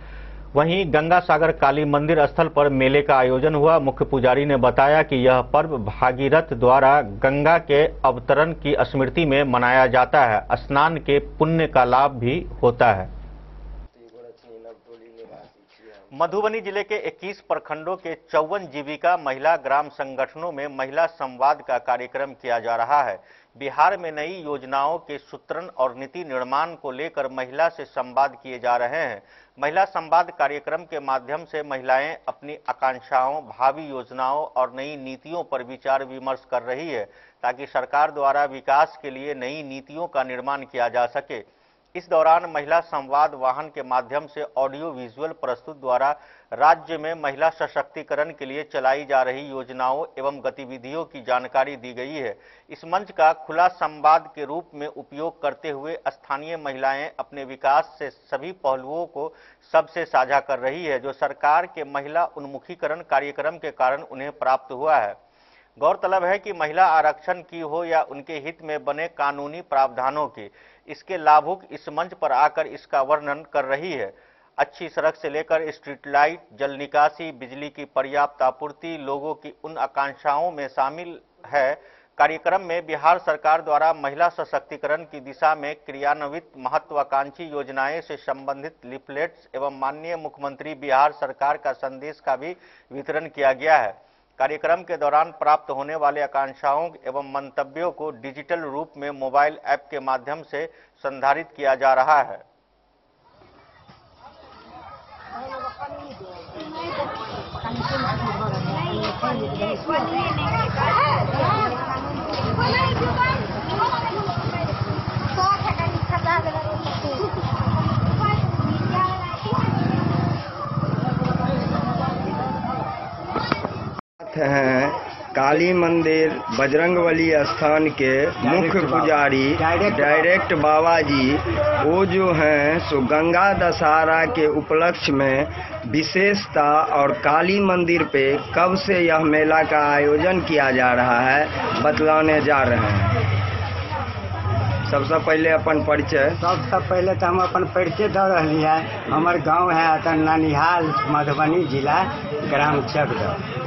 Speaker 1: वहीं गंगा सागर काली मंदिर स्थल पर मेले का आयोजन हुआ। मुख्य पुजारी ने बताया कि यह पर्व भागीरथ द्वारा गंगा के अवतरण की स्मृति में मनाया जाता है। स्नान के पुण्य का लाभ भी होता है। मधुबनी जिले के 21 प्रखंडों के 54 जीविका महिला ग्राम संगठनों में महिला संवाद का कार्यक्रम किया जा रहा है। बिहार में नई योजनाओं के सूत्रण और नीति निर्माण को लेकर महिला से संवाद किए जा रहे हैं। महिला संवाद कार्यक्रम के माध्यम से महिलाएं अपनी आकांक्षाओं, भावी योजनाओं और नई नीतियों पर विचार विमर्श कर रही है, ताकि सरकार द्वारा विकास के लिए नई नीतियों का निर्माण किया जा सके। इस दौरान महिला संवाद वाहन के माध्यम से ऑडियो विजुअल प्रस्तुत द्वारा राज्य में महिला सशक्तिकरण के लिए चलाई जा रही योजनाओं एवं गतिविधियों की जानकारी दी गई है। इस मंच का खुला संवाद के रूप में उपयोग करते हुए स्थानीय महिलाएं अपने विकास से सभी पहलुओं को सबसे साझा कर रही है, जो सरकार के महिला उन्मुखीकरण कार्यक्रम के कारण उन्हें प्राप्त हुआ है। गौरतलब है कि महिला आरक्षण की हो या उनके हित में बने कानूनी प्रावधानों की, इसके लाभुक इस मंच पर आकर इसका वर्णन कर रही है। अच्छी सड़क से लेकर स्ट्रीट लाइट, जल निकासी, बिजली की पर्याप्त आपूर्ति लोगों की उन आकांक्षाओं में शामिल है। कार्यक्रम में बिहार सरकार द्वारा महिला सशक्तिकरण की दिशा में क्रियान्वित महत्वाकांक्षी योजनाएं से संबंधित लिफलेट्स एवं माननीय मुख्यमंत्री बिहार सरकार का संदेश का भी वितरण किया गया है। कार्यक्रम के दौरान प्राप्त होने वाले आकांक्षाओं एवं मंतव्यों को डिजिटल रूप में मोबाइल ऐप के माध्यम से संधारित किया जा रहा है।
Speaker 7: हैं काली मंदिर बजरंगबली स्थान के मुख्य पुजारी डायरेक्ट बाबा जी, वो जो हैं सो गंगा दशहरा के उपलक्ष्य में विशेषता और काली मंदिर पे कब से यह मेला का आयोजन किया जा रहा है बतलाने जा रहे हैं। सबसे पहले अपन परिचय।
Speaker 15: सबसे पहले तो हम अपन परिचय दे रही है। हमार गांव है अतन ननिहाल, मधुबनी जिला, ग्राम चकदह।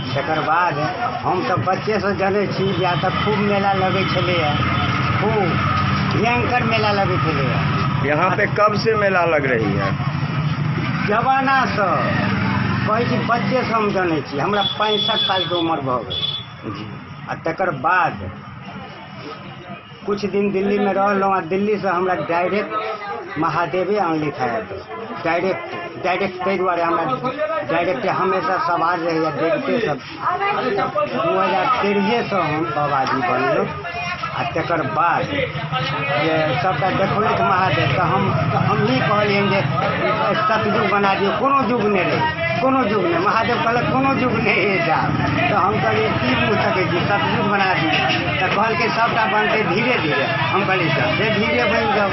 Speaker 15: तकर बाद हम तो बच्चे से जाने छी या तो खूब मेला लगे चले, खूब भयंकर मेला लगे चले।
Speaker 7: यहाँ पे कब से मेला लग रही है?
Speaker 15: जमाना से कहे बच्चे से हम जाने छी। हमरा 65 साल के उम्र भ गई। आ तकर बाद कुछ दिन दिल्ली में रहलहुँ। दिल्ली से हमरा डायरेक्ट महादेवे आनली था। डायरेक्ट ताहि दुआरे हमरा डायरेक्ट हमेशा सवाल रहे देखते सब। 2013 से हम बाबाजी बनलहुँ। आ तकर बाद जे सबटा देखलक महादेव तो हम ही कहलियनि जे सतयुग बना दियौ। कोनो युग नहीं रहे, कोनो युग नहीं महादेव कहल कोनो युग नहीं जा तो हम कहलिए की पूछ सके छी सतयुग बना दी तो कहल के सबटा बनते धीरे धीरे हम कहलिए सबसे धीरे बन जाओ।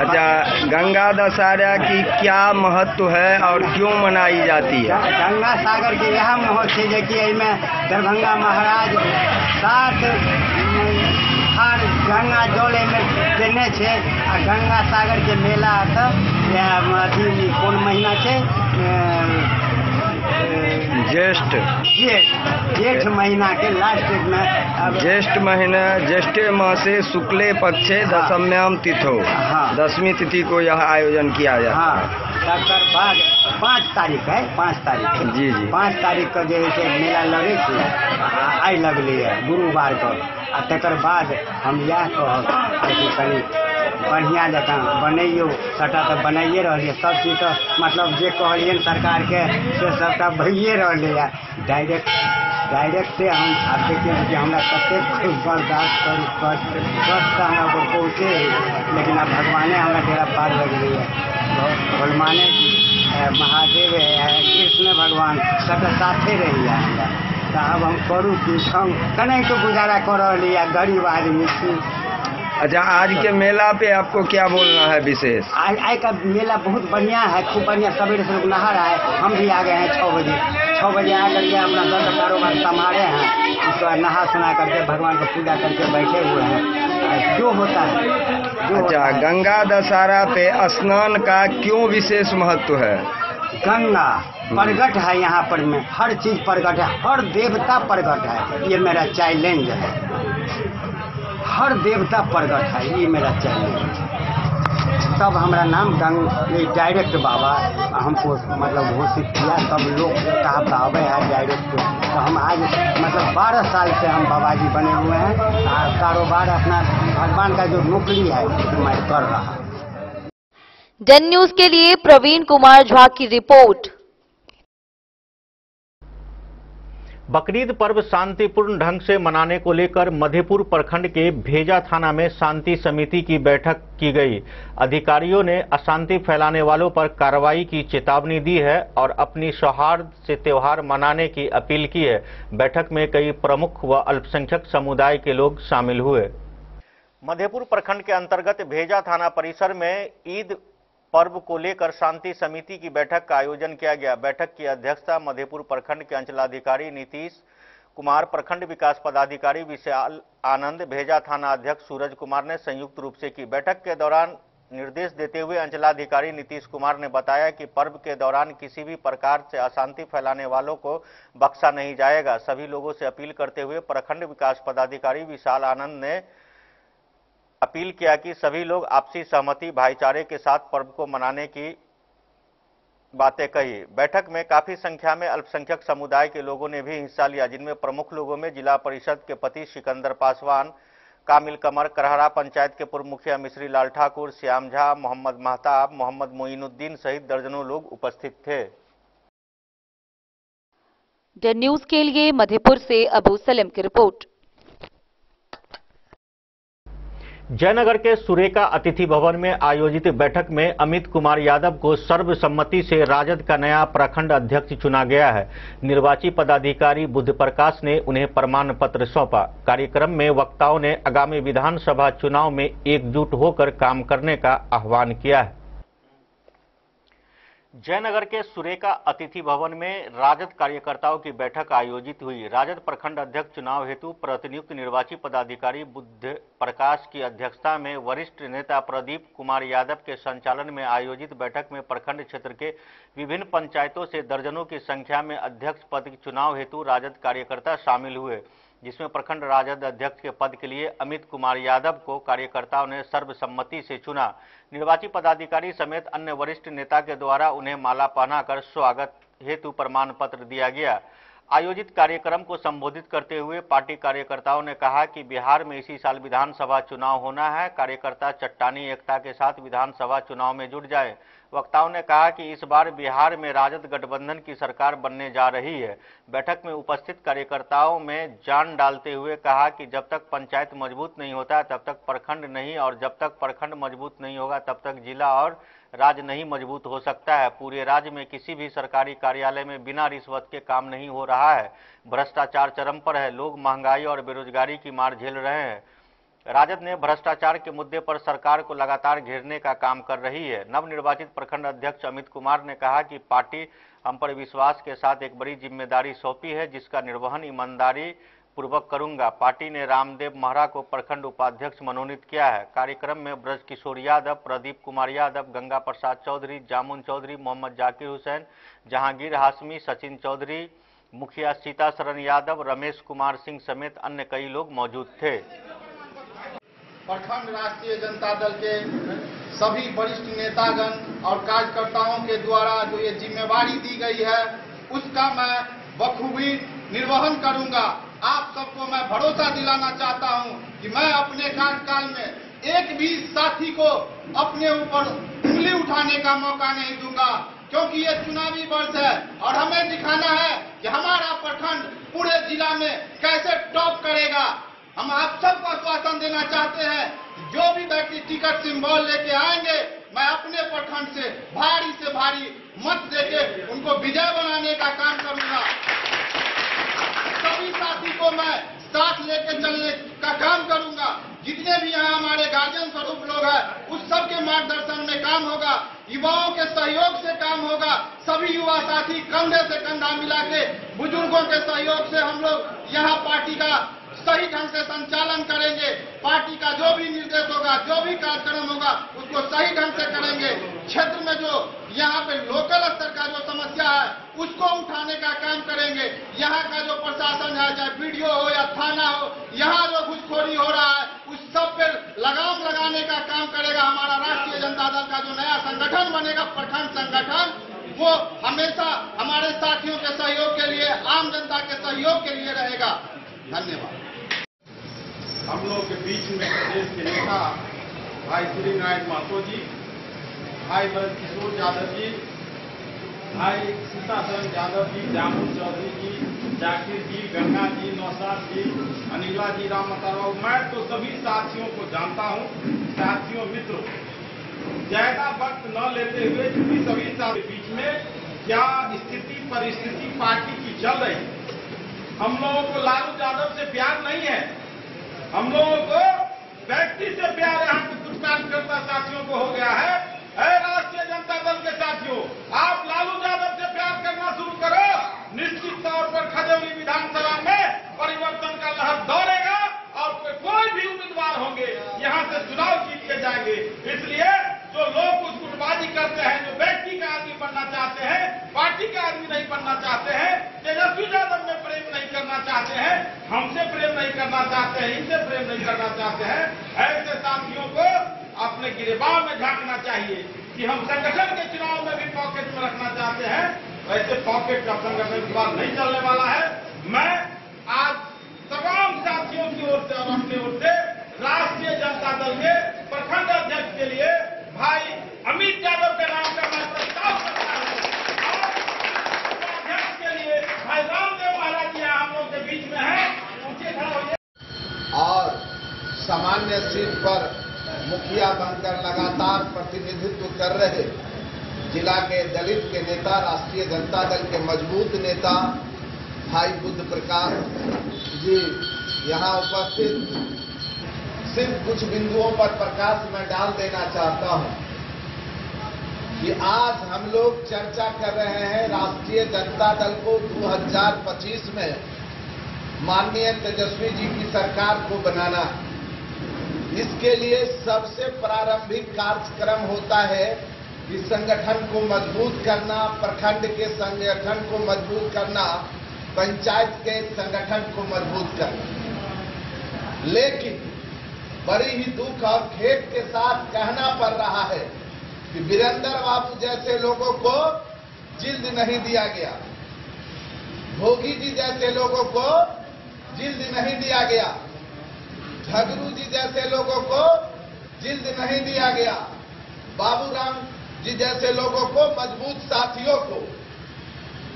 Speaker 7: अच्छा, गंगा दशहरा की क्या महत्व है और क्यों मनाई जाती है?
Speaker 15: गंगा सागर के यह महत्व है कि एहिमे दरभंगा महाराज 7 हर गंगा जल में देने छे आ गंगा सागर के मेला अथी कौन महीना छे जेठ महीना के लास्ट में
Speaker 7: ज्येष्ठ महीना ज्येष्ठ मासे शुक्ले पक्षे दशम्याम तिथो 10वीं तिथि को यह आयोजन किया जाता है।
Speaker 15: तकर बाद 5 तारीख है 5 तारीख
Speaker 7: जी जी
Speaker 15: 5 तारीख को जो है मेला लगे आई लगली है गुरुवार को आ तकर बाद हम यह कहब कि कनी बढ़िया जकाँ बनैयो सबटा तो बनाइए रहिए सब चीज तो मतलब जे कहलिए सरकार के से सबटा भइए रहले है डायरेक्ट से हम आप देखिए कि हमरा कते बर्दाश्त करू कष्ट हमरा ऊपर पहुँचे लेकिन अब भगवाने हमरा डेरा पार लग रही है भगवाने महादेव है कृष्ण भगवान सबके साथे रही है तो अब हम करूँ कि हम कहीं तो गुजारा कर रही है गरीब आदमी छी।
Speaker 7: अच्छा, आज के मेला पे आपको क्या बोलना है विशेष?
Speaker 15: आज का मेला बहुत बढ़िया है, खूब बढ़िया। सवेरे से लोग नहा रहा है, हम भी आ गए हैं 6 बजे आ करके अपना दस कारोबार संभाले हैं। उसके बाद नहा सुना करके भगवान को पूजा करके बैठे हुए हैं जो होता है।
Speaker 7: अच्छा, गंगा दशहरा पे स्नान का क्यों विशेष महत्व है?
Speaker 15: गंगा प्रगट है यहाँ पर में हर चीज प्रगट है, हर देवता प्रगट है। ये मेरा चैलेंज है, हर देवता प्रगट है, ये मेरा चैलेंज। तब हमारा नाम डायरेक्ट बाबा हमको मतलब घोषित किया, सब लोग कहा बाबा है डायरेक्ट। तो हम आज मतलब 12 साल से हम बाबा जी बने हुए हैं। कारोबार अपना भगवान का जो नौकरी है मैं कर रहा।
Speaker 14: डन न्यूज के लिए प्रवीण कुमार झा की रिपोर्ट।
Speaker 1: बकरीद पर्व शांतिपूर्ण ढंग से मनाने को लेकर मधेपुर प्रखंड के भेजा थाना में शांति समिति की बैठक की गई। अधिकारियों ने अशांति फैलाने वालों पर कार्रवाई की चेतावनी दी है और अपनी सौहार्द से त्योहार मनाने की अपील की है। बैठक में कई प्रमुख व अल्पसंख्यक समुदाय के लोग शामिल हुए। मधेपुर प्रखंड के अंतर्गत भेजा थाना परिसर में ईद पर्व को लेकर शांति समिति की बैठक का आयोजन किया गया। बैठक की अध्यक्षता मधेपुर प्रखंड के अंचलाधिकारी नीतीश कुमार, प्रखंड विकास पदाधिकारी विशाल आनंद, भेजा थाना अध्यक्ष सूरज कुमार ने संयुक्त रूप से की। बैठक के दौरान निर्देश देते हुए अंचलाधिकारी नीतीश कुमार ने बताया कि पर्व के दौरान किसी भी प्रकार से अशांति फैलाने वालों को बख्शा नहीं जाएगा। सभी लोगों से अपील करते हुए प्रखंड विकास पदाधिकारी विशाल आनंद ने अपील किया कि सभी लोग आपसी सहमति भाईचारे के साथ पर्व को मनाने की बातें कही। बैठक में काफी संख्या में अल्पसंख्यक समुदाय के लोगों ने भी हिस्सा लिया, जिनमें प्रमुख लोगों में जिला परिषद के पति सिकंदर पासवान, कामिल कमर, करहरा पंचायत के पूर्व मुखिया मिश्री लाल ठाकुर, श्याम झा, मोहम्मद महताब, मोहम्मद मोइनुद्दीन सहित दर्जनों लोग उपस्थित थे।
Speaker 14: डन न्यूज के लिए मधेपुर से अबू सलीम की रिपोर्ट।
Speaker 1: जयनगर के सुरेका अतिथि भवन में आयोजित बैठक में अमित कुमार यादव को सर्वसम्मति से राजद का नया प्रखंड अध्यक्ष चुना गया है। निर्वाची पदाधिकारी बुद्ध प्रकाश ने उन्हें प्रमाण पत्र सौंपा। कार्यक्रम में वक्ताओं ने आगामी विधानसभा चुनाव में एकजुट होकर काम करने का आह्वान किया है। जयनगर के सुरेका अतिथि भवन में राजद कार्यकर्ताओं की बैठक आयोजित हुई। राजद प्रखंड अध्यक्ष चुनाव हेतु प्रतिनियुक्त निर्वाची पदाधिकारी बुद्ध प्रकाश की अध्यक्षता में वरिष्ठ नेता प्रदीप कुमार यादव के संचालन में आयोजित बैठक में प्रखंड क्षेत्र के विभिन्न पंचायतों से दर्जनों की संख्या में अध्यक्ष पद के चुनाव हेतु राजद कार्यकर्ता शामिल हुए, जिसमें प्रखंड राजद अध्यक्ष के पद के लिए अमित कुमार यादव को कार्यकर्ताओं ने सर्वसम्मति से चुना। निर्वाची पदाधिकारी समेत अन्य वरिष्ठ नेता के द्वारा उन्हें माला पहनाकर स्वागत हेतु प्रमाण पत्र दिया गया। आयोजित कार्यक्रम को संबोधित करते हुए पार्टी कार्यकर्ताओं ने कहा कि बिहार में इसी साल विधानसभा चुनाव होना है। कार्यकर्ता चट्टानी एकता के साथ विधानसभा चुनाव में जुट जाए। वक्ताओं ने कहा कि इस बार बिहार में राजद गठबंधन की सरकार बनने जा रही है। बैठक में उपस्थित कार्यकर्ताओं में जान डालते हुए कहा कि जब तक पंचायत मजबूत नहीं होता है तब तक प्रखंड नहीं, और जब तक प्रखंड मजबूत नहीं होगा तब तक जिला और राज्य नहीं मजबूत हो सकता है। पूरे राज्य में किसी भी सरकारी कार्यालय में बिना रिश्वत के काम नहीं हो रहा है। भ्रष्टाचार चरम पर है। लोग महंगाई और बेरोजगारी की मार झेल रहे हैं। राजद ने भ्रष्टाचार के मुद्दे पर सरकार को लगातार घेरने का काम कर रही है। नवनिर्वाचित प्रखंड अध्यक्ष अमित कुमार ने कहा कि पार्टी हम पर विश्वास के साथ एक बड़ी जिम्मेदारी सौंपी है, जिसका निर्वहन ईमानदारी पूर्वक करूंगा। पार्टी ने रामदेव महरा को प्रखंड उपाध्यक्ष मनोनीत किया है। कार्यक्रम में ब्रज किशोर यादव, प्रदीप कुमार यादव, गंगा प्रसाद चौधरी, जामुन चौधरी, मोहम्मद जाकिर हुसैन, जहांगीर हाशमी, सचिन चौधरी, मुखिया सीता शरण यादव, रमेश कुमार सिंह समेत अन्य कई लोग मौजूद थे।
Speaker 16: प्रखंड राष्ट्रीय जनता दल के सभी वरिष्ठ नेतागण और कार्यकर्ताओं के द्वारा जो ये जिम्मेवारी दी गई है उसका मैं बखूबी निर्वहन करूंगा। आप सबको मैं भरोसा दिलाना चाहता हूं कि मैं अपने कार्यकाल में एक भी साथी को अपने ऊपर उंगली उठाने का मौका नहीं दूंगा, क्योंकि ये चुनावी वर्ष है और हमें दिखाना है कि हमारा प्रखंड पूरे जिला में कैसे टॉप करेगा। हम आप सबको आश्वासन देना चाहते हैं कि जो भी व्यक्ति टिकट सिंबल लेके आएंगे, मैं अपने प्रखंड से भारी मत देके उनको विजय बनाने का काम करूंगा। सभी साथी को मैं साथ लेके चलने का काम करूंगा। जितने भी यहाँ हमारे गार्जियन स्वरूप लोग हैं, उस सब के मार्गदर्शन में काम होगा, युवाओं के सहयोग से काम होगा। सभी युवा साथी कंधे से कंधा मिला के बुजुर्गों के सहयोग से हम लोग यहाँ पार्टी का सही ढंग से संचालन करेंगे। पार्टी का जो भी निर्देश होगा, जो भी कार्यक्रम होगा, उसको सही ढंग से करेंगे। क्षेत्र में जो यहाँ पे लोकल स्तर का जो समस्या है उसको उठाने का काम करेंगे। यहाँ का जो प्रशासन है, चाहे वीडियो हो या थाना हो, यहाँ जो घुसखोरी हो रहा है उस सब पे लगाम लगाने का काम करेगा हमारा राष्ट्रीय जनता दल का जो नया संगठन बनेगा, प्रखंड संगठन, वो हमेशा हमारे साथियों के सहयोग के लिए, आम जनता के सहयोग के लिए रहेगा। धन्यवाद।
Speaker 17: हम लोग के बीच में प्रदेश के नेता भाई श्री नारायण महतो जी, भाई ब्रज किशोर यादव जी, भाई सीता शरण यादव जी, जामुन चौधरी जी, जाकिर जी, गंगा जी, नौशाद जी, अनिला जी, राम मताराव, मैं तो सभी साथियों को जानता हूं। साथियों मित्रों, ज्यादा वक्त न लेते हुए क्योंकि सभी साथियों के बीच में क्या स्थिति परिस्थिति पार्टी की चल रही है। हम लोगों को लालू यादव से प्यार नहीं है, हम लोगों को व्यक्ति से प्यार यहाँ के कुछ कार्यकर्ता साथियों को हो गया है। राष्ट्रीय जनता दल के साथियों, आप लालू यादव से प्यार करना शुरू करो, निश्चित तौर पर खजौली विधानसभा में परिवर्तन का लहर दौड़ेगा और कोई भी उम्मीदवार होंगे यहाँ से चुनाव जीत के जाएंगे। इसलिए जो लोग कुछ गुटबाजी करते हैं, जो व्यक्ति का आदमी बनना चाहते हैं, पार्टी का आदमी नहीं बनना चाहते हैं, तेजस्वी यादव में प्रेम नहीं करना चाहते हैं, हमसे प्रेम नहीं करना चाहते हैं, इनसे प्रेम नहीं करना चाहते हैं, ऐसे साथियों को अपने गिरबान में झांकना चाहिए कि हम संगठन के चुनाव में भी पॉकेट में रखना चाहते हैं। वैसे पॉकेट का संगठन इस बार नहीं चलने वाला है। मैं आज तमाम साथियों की ओर से और अपनी ओर से राष्ट्रीय जनता दल के प्रखंड अध्यक्ष के लिए भाई अमित यादव के नाम का मैं प्रस्ताव करता हूं और अध्यक्ष के लिए भाई रामदेव महाराज जी हम लोग के बीच में है, उनके खड़ा होइए।
Speaker 16: और सामान्य सीट पर मुखिया बनकर लगातार प्रतिनिधित्व कर रहे जिला के दलित के नेता, राष्ट्रीय जनता दल के मजबूत नेता भाई बुद्ध प्रकाश जी यहाँ उपस्थित। सिर्फ कुछ बिंदुओं पर प्रकाश मैं डाल देना चाहता हूं कि आज हम लोग चर्चा कर रहे हैं राष्ट्रीय जनता दल को 2025 में माननीय तेजस्वी जी की सरकार को बनाना। इसके लिए सबसे प्रारंभिक कार्यक्रम होता है कि संगठन को मजबूत करना, प्रखंड के संगठन को मजबूत करना, पंचायत के संगठन को मजबूत करना। लेकिन बड़ी ही दुख और खेद के साथ कहना पड़ रहा है कि वीरेंद्र बाबू जैसे लोगों को जिल्द नहीं दिया गया, भोगी जी जैसे लोगों को जिल्द नहीं दिया गया, झगरू जी जैसे लोगों को जिल्द नहीं दिया गया, बाबूराम जी जैसे लोगों को, मजबूत साथियों को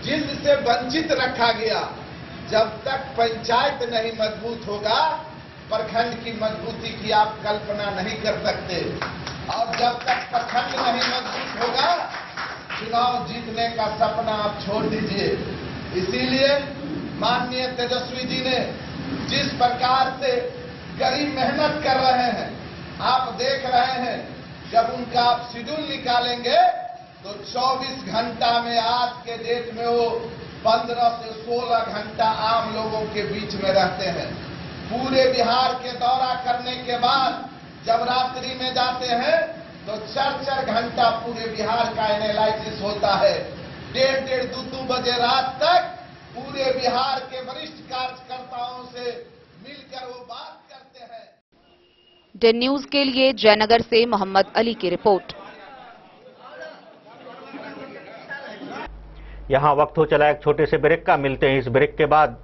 Speaker 16: जिनसे वंचित रखा गया। जब तक पंचायत नहीं मजबूत होगा, प्रखंड की मजबूती की आप कल्पना नहीं कर सकते। और जब तक प्रखंड नहीं मजबूत होगा, चुनाव जीतने का सपना आप छोड़ दीजिए। इसीलिए माननीय तेजस्वी जी ने जिस प्रकार से कड़ी मेहनत कर रहे हैं, आप देख रहे हैं, जब उनका आप शेड्यूल निकालेंगे तो 24 घंटा में आज के डेट में वो 15 से 16 घंटा आम लोगों के बीच में रहते हैं। पूरे बिहार के दौरा करने के बाद जब रात्रि में जाते हैं तो 4-4 घंटा पूरे बिहार का एनालिसिस होता है। 1:30, 2 बजे रात तक पूरे बिहार के वरिष्ठ कार्यकर्ताओं से मिलकर वो बात करते हैं।
Speaker 3: डेन न्यूज के लिए जयनगर से मोहम्मद अली की रिपोर्ट।
Speaker 1: यहाँ वक्त हो चला एक छोटे से ब्रेक का। मिलते हैं इस ब्रेक के बाद।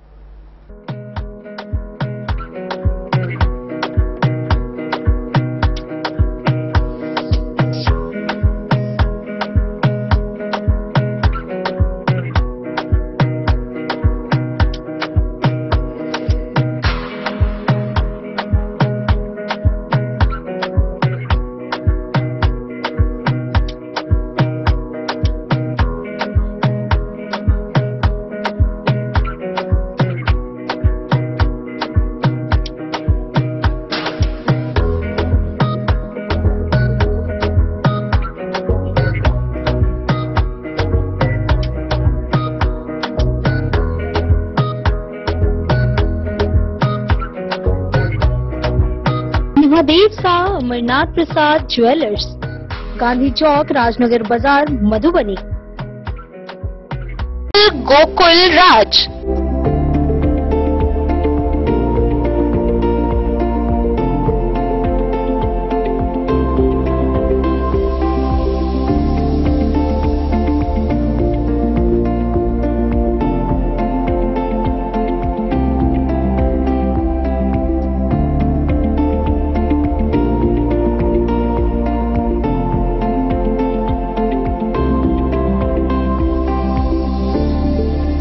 Speaker 18: महादेव शाह अमरनाथ प्रसाद ज्वेलर्स, गांधी चौक, राजनगर बाजार, मधुबनी।
Speaker 3: गोकुल राज।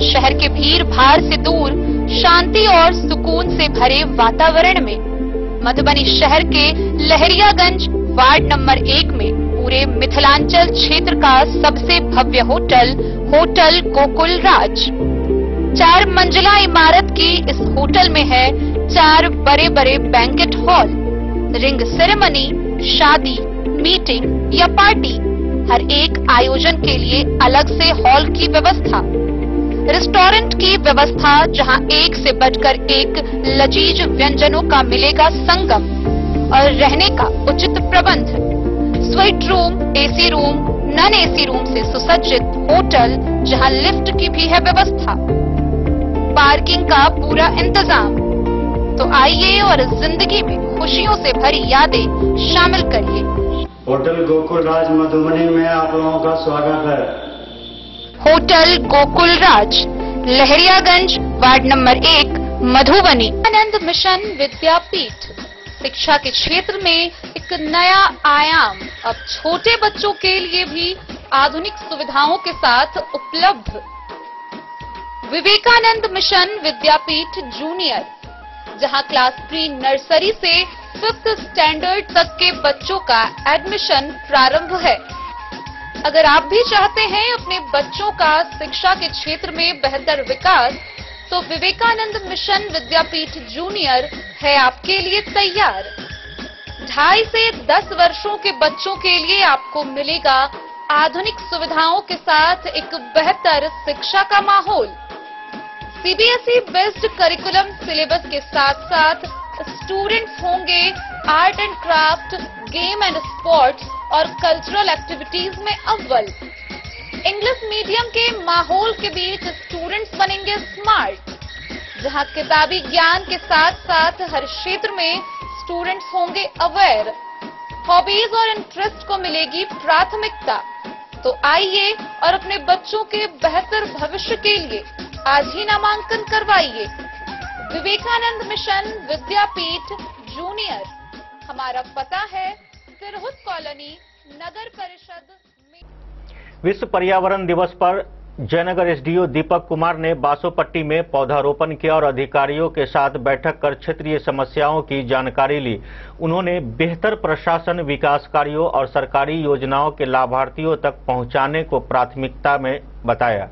Speaker 3: शहर के भीड़ भाड़ से दूर शांति और सुकून से भरे वातावरण में मधुबनी शहर के लहरियागंज वार्ड नंबर 1 में पूरे मिथिलांचल क्षेत्र का सबसे भव्य होटल होटल गोकुल राज। 4 मंजिला इमारत की इस होटल में है 4 बड़े बड़े बैंकेट हॉल, रिंग सेरेमनी, शादी, मीटिंग या पार्टी, हर एक आयोजन के लिए अलग से हॉल की व्यवस्था, रेस्टोरेंट की व्यवस्था जहां एक से बढ़कर एक लजीज व्यंजनों का मिलेगा संगम, और रहने का उचित प्रबंध, suite room, AC room, non AC room से सुसज्जित होटल जहां लिफ्ट की भी है व्यवस्था, पार्किंग का पूरा इंतजाम। तो आइए और जिंदगी में खुशियों से भरी यादें शामिल करिए।
Speaker 19: होटल गोकुल राज मधुबनी में आप लोगों का स्वागत है।
Speaker 3: होटल गोकुल राज, लहरियागंज वार्ड नंबर 1, मधुबनी। आनंद मिशन विद्यापीठ शिक्षा के क्षेत्र में एक नया आयाम अब छोटे बच्चों के लिए भी आधुनिक सुविधाओं के साथ उपलब्ध। विवेकानंद मिशन विद्यापीठ जूनियर, जहां क्लास प्री नर्सरी से 5th स्टैंडर्ड तक के बच्चों का एडमिशन प्रारंभ है। अगर आप भी चाहते हैं अपने बच्चों का शिक्षा के क्षेत्र में बेहतर विकास, तो विवेकानंद मिशन विद्यापीठ जूनियर है आपके लिए तैयार। 2.5 से 10 वर्षों के बच्चों के लिए आपको मिलेगा आधुनिक सुविधाओं के साथ एक बेहतर शिक्षा का माहौल। सीबीएसई बेस्ड करिकुलम सिलेबस के साथ साथ स्टूडेंट्स होंगे art and craft, game and sports और कल्चरल एक्टिविटीज में अव्वल। इंग्लिश मीडियम के माहौल के बीच स्टूडेंट्स बनेंगे स्मार्ट, जहां किताबी ज्ञान के साथ साथ हर क्षेत्र में स्टूडेंट्स होंगे अवेयर। हॉबीज और इंटरेस्ट को मिलेगी प्राथमिकता। तो आइए और अपने बच्चों के बेहतर भविष्य के लिए आज ही नामांकन करवाइए। विवेकानंद मिशन विद्यापीठ जूनियर। हमारा पता है तिरहुत कॉलोनी, नगर परिषद।
Speaker 1: विश्व पर्यावरण दिवस पर जयनगर एसडीओ दीपक कुमार ने बासोपट्टी में पौधारोपण किया और अधिकारियों के साथ बैठक कर क्षेत्रीय समस्याओं की जानकारी ली। उन्होंने बेहतर प्रशासन, विकास कार्यों और सरकारी योजनाओं के लाभार्थियों तक पहुंचाने को प्राथमिकता में बताया।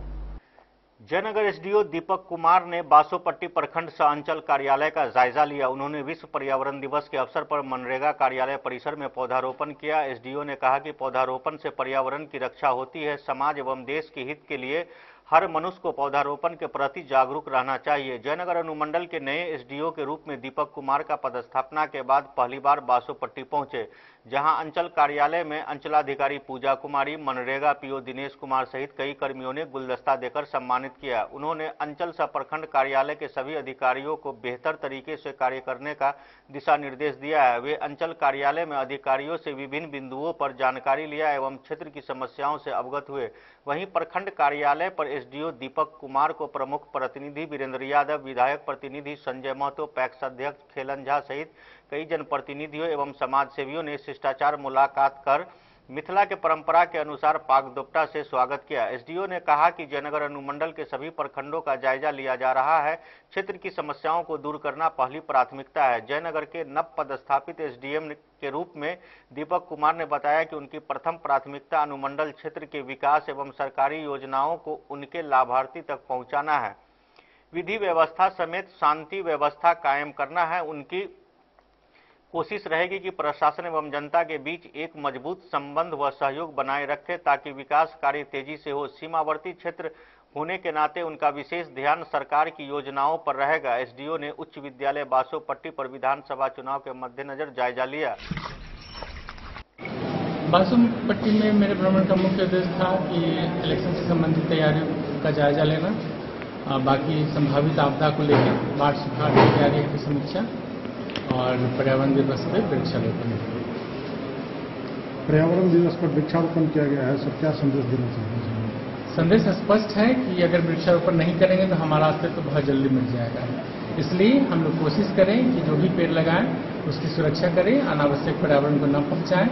Speaker 1: जयनगर एसडीओ दीपक कुमार ने बासोपट्टी प्रखंड सह अंचल कार्यालय का जायजा लिया। उन्होंने विश्व पर्यावरण दिवस के अवसर पर मनरेगा कार्यालय परिसर में पौधारोपण किया। एसडीओ ने कहा कि पौधारोपण से पर्यावरण की रक्षा होती है। समाज एवं देश के हित के लिए हर मनुष्य को पौधारोपण के प्रति जागरूक रहना चाहिए। जयनगर अनुमंडल के नए एसडीओ के रूप में दीपक कुमार का पदस्थापना के बाद पहली बार बासोपट्टी पहुंचे, जहां अंचल कार्यालय में अंचलाधिकारी पूजा कुमारी, मनरेगा पीओ दिनेश कुमार सहित कई कर्मियों ने गुलदस्ता देकर सम्मानित किया। उन्होंने अंचल सह प्रखंड कार्यालय के सभी अधिकारियों को बेहतर तरीके से कार्य करने का दिशा निर्देश दिया है। वे अंचल कार्यालय में अधिकारियों से विभिन्न बिंदुओं पर जानकारी लिया एवं क्षेत्र की समस्याओं से अवगत हुए। वहीं प्रखंड कार्यालय पर एसडीओ दीपक कुमार को प्रमुख प्रतिनिधि वीरेंद्र यादव, विधायक प्रतिनिधि संजय महतो, पैक्स अध्यक्ष खेलन झा सहित कई जनप्रतिनिधियों एवं समाजसेवियों ने शिष्टाचार मुलाकात कर मिथिला के परंपरा के अनुसार पाग दोपटा से स्वागत किया। एसडीओ ने कहा कि जयनगर अनुमंडल के सभी प्रखंडों का जायजा लिया जा रहा है। क्षेत्र की समस्याओं को दूर करना पहली प्राथमिकता है। जयनगर के नव पदस्थापित एसडीएम के रूप में दीपक कुमार ने बताया कि उनकी प्रथम प्राथमिकता अनुमंडल क्षेत्र के विकास एवं सरकारी योजनाओं को उनके लाभार्थी तक पहुंचाना है। विधि व्यवस्था समेत शांति व्यवस्था कायम करना है। उनकी कोशिश रहेगी कि प्रशासन एवं जनता के बीच एक मजबूत संबंध व सहयोग बनाए रखे ताकि विकास कार्य तेजी से हो। सीमावर्ती क्षेत्र होने के नाते उनका विशेष ध्यान सरकार की योजनाओं पर रहेगा। एसडीओ ने उच्च विद्यालय बासोपट्टी पर विधानसभा चुनाव के मद्देनजर जायजा लिया।
Speaker 4: बासोपट्टी में मेरे भ्रमण का मुख्य उद्देश्य था कि इलेक्शन से संबंधित तैयारियों का जायजा लेना, बाकी संभावित आपदा को लेकर बाढ़ सुखाड़ की तैयारियों की समीक्षा और पर्यावरण दिवस पर वृक्षारोपण।
Speaker 2: पर्यावरण दिवस पर वृक्षारोपण किया गया है, सब क्या संदेश देना चाहिए?
Speaker 4: संदेश स्पष्ट है कि अगर वृक्षारोपण नहीं करेंगे तो हमारा अस्तित्व बहुत जल्दी मिट जाएगा। इसलिए हम लोग कोशिश करें कि जो भी पेड़ लगाएं उसकी सुरक्षा करें, अनावश्यक पर्यावरण को न पहुंचाएं।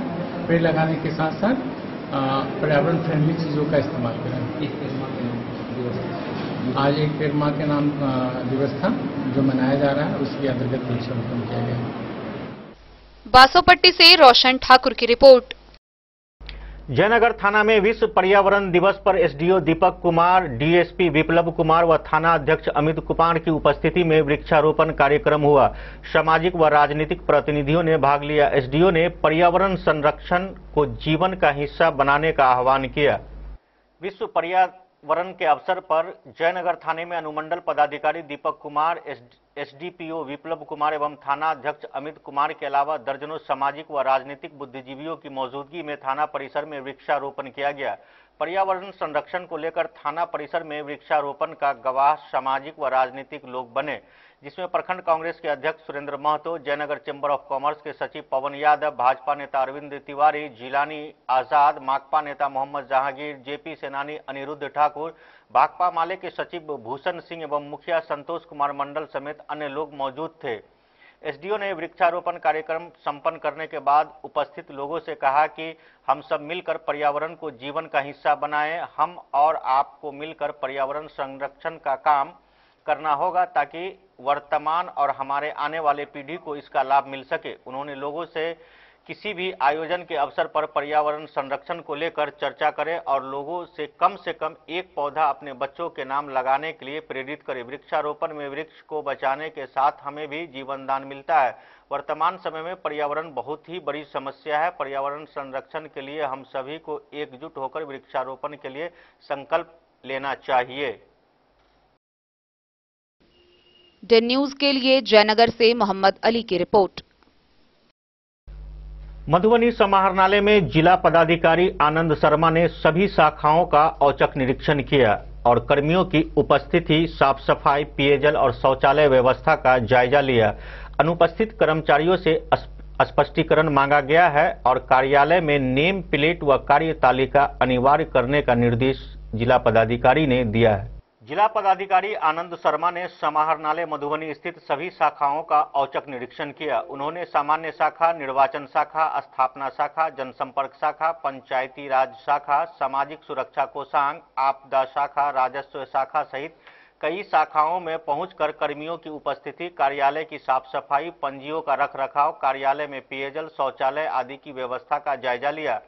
Speaker 4: पेड़ लगाने के साथ साथ पर्यावरण फ्रेंडली चीज़ों का इस्तेमाल करें। आज एक पेड़ माँ के नाम दिवस था जो मनाया जा रहा है, उसके अंतर्गत वृक्षारोपण किया गया।
Speaker 3: बासोपट्टी से रोशन ठाकुर की रिपोर्ट।
Speaker 1: जयनगर थाना में विश्व पर्यावरण दिवस पर एसडीओ दीपक कुमार, डीएसपी विप्लव कुमार व थाना अध्यक्ष अमित कुमार की उपस्थिति में वृक्षारोपण कार्यक्रम हुआ। सामाजिक व राजनीतिक प्रतिनिधियों ने भाग लिया। एसडीओ ने पर्यावरण संरक्षण को जीवन का हिस्सा बनाने का आह्वान किया। विश्व पर्यावरण के अवसर पर जयनगर थाने में अनुमंडल पदाधिकारी दीपक कुमार, एसडीपीओ विप्लव कुमार एवं थाना अध्यक्ष अमित कुमार के अलावा दर्जनों सामाजिक व राजनीतिक बुद्धिजीवियों की मौजूदगी में थाना परिसर में वृक्षारोपण किया गया। पर्यावरण संरक्षण को लेकर थाना परिसर में वृक्षारोपण का गवाह सामाजिक व राजनीतिक लोग बने, जिसमें प्रखंड कांग्रेस के अध्यक्ष Surendra Mahato, Jaynagar chamber of commerce के सचिव पवन यादव, भाजपा नेता अरविंद तिवारी, जिलानी आजाद, माकपा नेता मोहम्मद जहांगीर, जेपी सेनानी अनिरुद्ध ठाकुर, भाकपा माले के सचिव भूषण सिंह एवं मुखिया संतोष कुमार मंडल समेत अन्य लोग मौजूद थे। एसडीओ ने वृक्षारोपण कार्यक्रम संपन्न करने के बाद उपस्थित लोगों से कहा कि हम सब मिलकर पर्यावरण को जीवन का हिस्सा बनाएं। हम और आपको मिलकर पर्यावरण संरक्षण का काम करना होगा ताकि वर्तमान और हमारे आने वाले पीढ़ी को इसका लाभ मिल सके। उन्होंने लोगों से किसी भी आयोजन के अवसर पर पर्यावरण संरक्षण को लेकर चर्चा करें और लोगों से कम एक पौधा अपने बच्चों के नाम लगाने के लिए प्रेरित करें। वृक्षारोपण में वृक्ष को बचाने के साथ हमें भी जीवन दान मिलता है। वर्तमान समय में पर्यावरण बहुत ही बड़ी समस्या है। पर्यावरण संरक्षण के लिए हम सभी को एकजुट होकर वृक्षारोपण के लिए संकल्प लेना चाहिए।
Speaker 3: डे न्यूज के लिए जयनगर से मोहम्मद अली की रिपोर्ट।
Speaker 1: मधुबनी समाहरणालय में जिला पदाधिकारी आनंद शर्मा ने सभी शाखाओं का औचक निरीक्षण किया और कर्मियों की उपस्थिति, साफ सफाई, पेयजल और शौचालय व्यवस्था का जायजा लिया। अनुपस्थित कर्मचारियों से स्पष्टीकरण मांगा गया है और कार्यालय में नेम प्लेट व कार्य तालिका अनिवार्य करने का निर्देश जिला पदाधिकारी ने दिया है। जिला पदाधिकारी आनंद शर्मा ने समाहरणालय मधुबनी स्थित सभी शाखाओं का औचक निरीक्षण किया। उन्होंने सामान्य शाखा, निर्वाचन शाखा, स्थापना शाखा, जनसंपर्क शाखा, पंचायती राज शाखा, सामाजिक सुरक्षा कोषांग, आपदा शाखा, राजस्व शाखा सहित कई शाखाओं में पहुंचकर कर्मियों की उपस्थिति, कार्यालय की साफ सफाई, पंजियों का रखरखाव, कार्यालय में पेयजल, शौचालय आदि की व्यवस्था का जायजा लिया।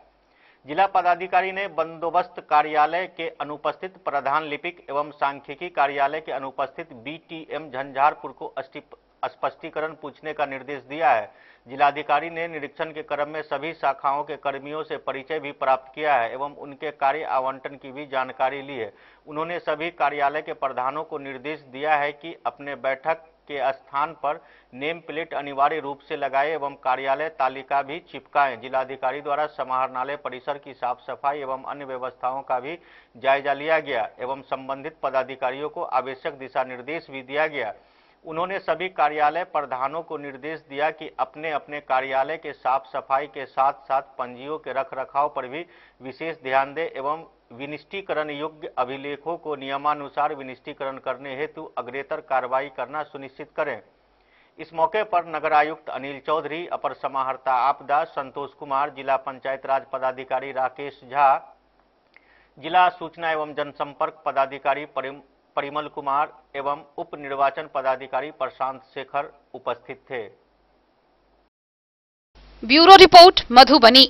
Speaker 1: जिला पदाधिकारी ने बंदोबस्त कार्यालय के अनुपस्थित प्रधान लिपिक एवं सांख्यिकी कार्यालय के अनुपस्थित बीटीएम झंझारपुर को स्पष्टीकरण पूछने का निर्देश दिया है। जिलाधिकारी ने निरीक्षण के क्रम में सभी शाखाओं के कर्मियों से परिचय भी प्राप्त किया है एवं उनके कार्य आवंटन की भी जानकारी ली है। उन्होंने सभी कार्यालय के प्रधानों को निर्देश दिया है कि अपने बैठक के स्थान पर नेम प्लेट अनिवार्य रूप से लगाए एवं कार्यालय तालिका भी चिपकाएं। जिलाधिकारी द्वारा समाहरणालय परिसर की साफ सफाई एवं अन्य व्यवस्थाओं का भी जायजा लिया गया एवं संबंधित पदाधिकारियों को आवश्यक दिशा निर्देश भी दिया गया। उन्होंने सभी कार्यालय प्रधानों को निर्देश दिया कि अपने अपने कार्यालय के साफ सफाई के साथ साथ पंजियों के रखरखाव पर भी विशेष ध्यान दें एवं विनिष्टीकरण योग्य अभिलेखों को नियमानुसार विनिष्टीकरण करने हेतु अग्रेतर कार्रवाई करना सुनिश्चित करें। इस मौके पर नगर आयुक्त अनिल चौधरी, अपर समाहर्ता आपदा संतोष कुमार, जिला पंचायत राज पदाधिकारी राकेश झा, जिला सूचना एवं जनसंपर्क पदाधिकारी परिमल कुमार एवं उप निर्वाचन पदाधिकारी प्रशांत शेखर उपस्थित थे।
Speaker 3: Bureau report Madhubani.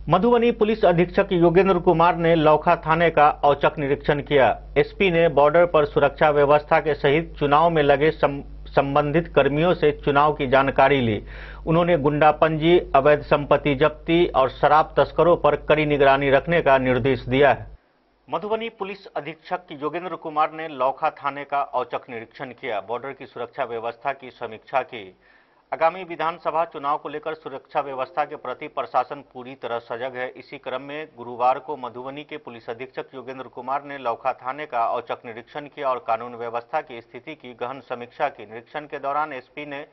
Speaker 1: Madhubani police अधीक्षक योगेंद्र कुमार ने लौखा थाने का औचक निरीक्षण किया। एसपी ने बॉर्डर पर सुरक्षा व्यवस्था के सहित चुनाव में लगे संबंधित कर्मियों से चुनाव की जानकारी ली। उन्होंने गुंडापंजी, अवैध संपत्ति जब्ती और शराब तस्करों पर कड़ी निगरानी रखने का निर्देश दिया है। मधुबनी पुलिस अधीक्षक योगेंद्र कुमार ने लौखा थाने का औचक निरीक्षण किया। बॉर्डर की सुरक्षा व्यवस्था की समीक्षा की। आगामी विधानसभा चुनाव को लेकर सुरक्षा व्यवस्था के प्रति प्रशासन पूरी तरह सजग है। इसी क्रम में गुरुवार को मधुबनी के पुलिस अधीक्षक योगेंद्र कुमार ने लौखा थाने का औचक निरीक्षण किया और कानून व्यवस्था की स्थिति की गहन समीक्षा की। निरीक्षण के दौरान एसपी ने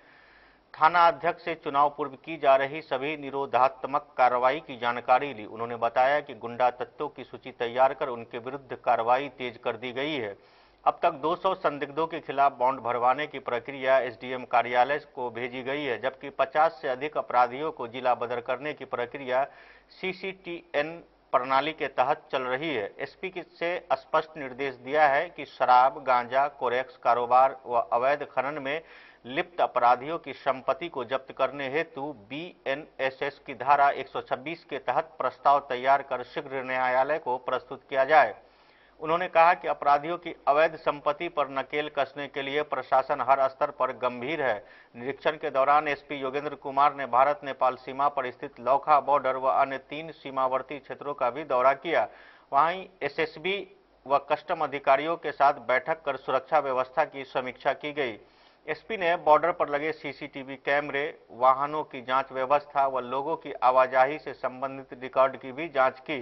Speaker 1: थाना अध्यक्ष से चुनाव पूर्व की जा रही सभी निरोधात्मक कार्रवाई की जानकारी ली। उन्होंने बताया कि गुंडा तत्वों की सूची तैयार कर उनके विरुद्ध कार्रवाई तेज कर दी गई है। अब तक 200 संदिग्धों के खिलाफ बॉन्ड भरवाने की प्रक्रिया एसडीएम कार्यालय को भेजी गई है, जबकि 50 से अधिक अपराधियों को जिला बदर करने की प्रक्रिया सीसीटीएन प्रणाली के तहत चल रही है। एसपी से स्पष्ट निर्देश दिया है कि शराब, गांजा, कोरेक्स कारोबार व अवैध खनन में लिप्त अपराधियों की संपत्ति को जब्त करने हेतु बीएनएसएस की धारा 126 के तहत प्रस्ताव तैयार कर शीघ्र न्यायालय को प्रस्तुत किया जाए। उन्होंने कहा कि अपराधियों की अवैध संपत्ति पर नकेल कसने के लिए प्रशासन हर स्तर पर गंभीर है। निरीक्षण के दौरान एसपी योगेंद्र कुमार ने भारत नेपाल सीमा पर स्थित लौखा बॉर्डर व अन्य 3 सीमावर्ती क्षेत्रों का भी दौरा किया। वहीं एसएसबी व कस्टम अधिकारियों के साथ बैठक कर सुरक्षा व्यवस्था की समीक्षा की गई। एसपी ने बॉर्डर पर लगे सीसीटीवी कैमरे, वाहनों की जांच व्यवस्था व लोगों की आवाजाही से संबंधित रिकॉर्ड की भी जांच की।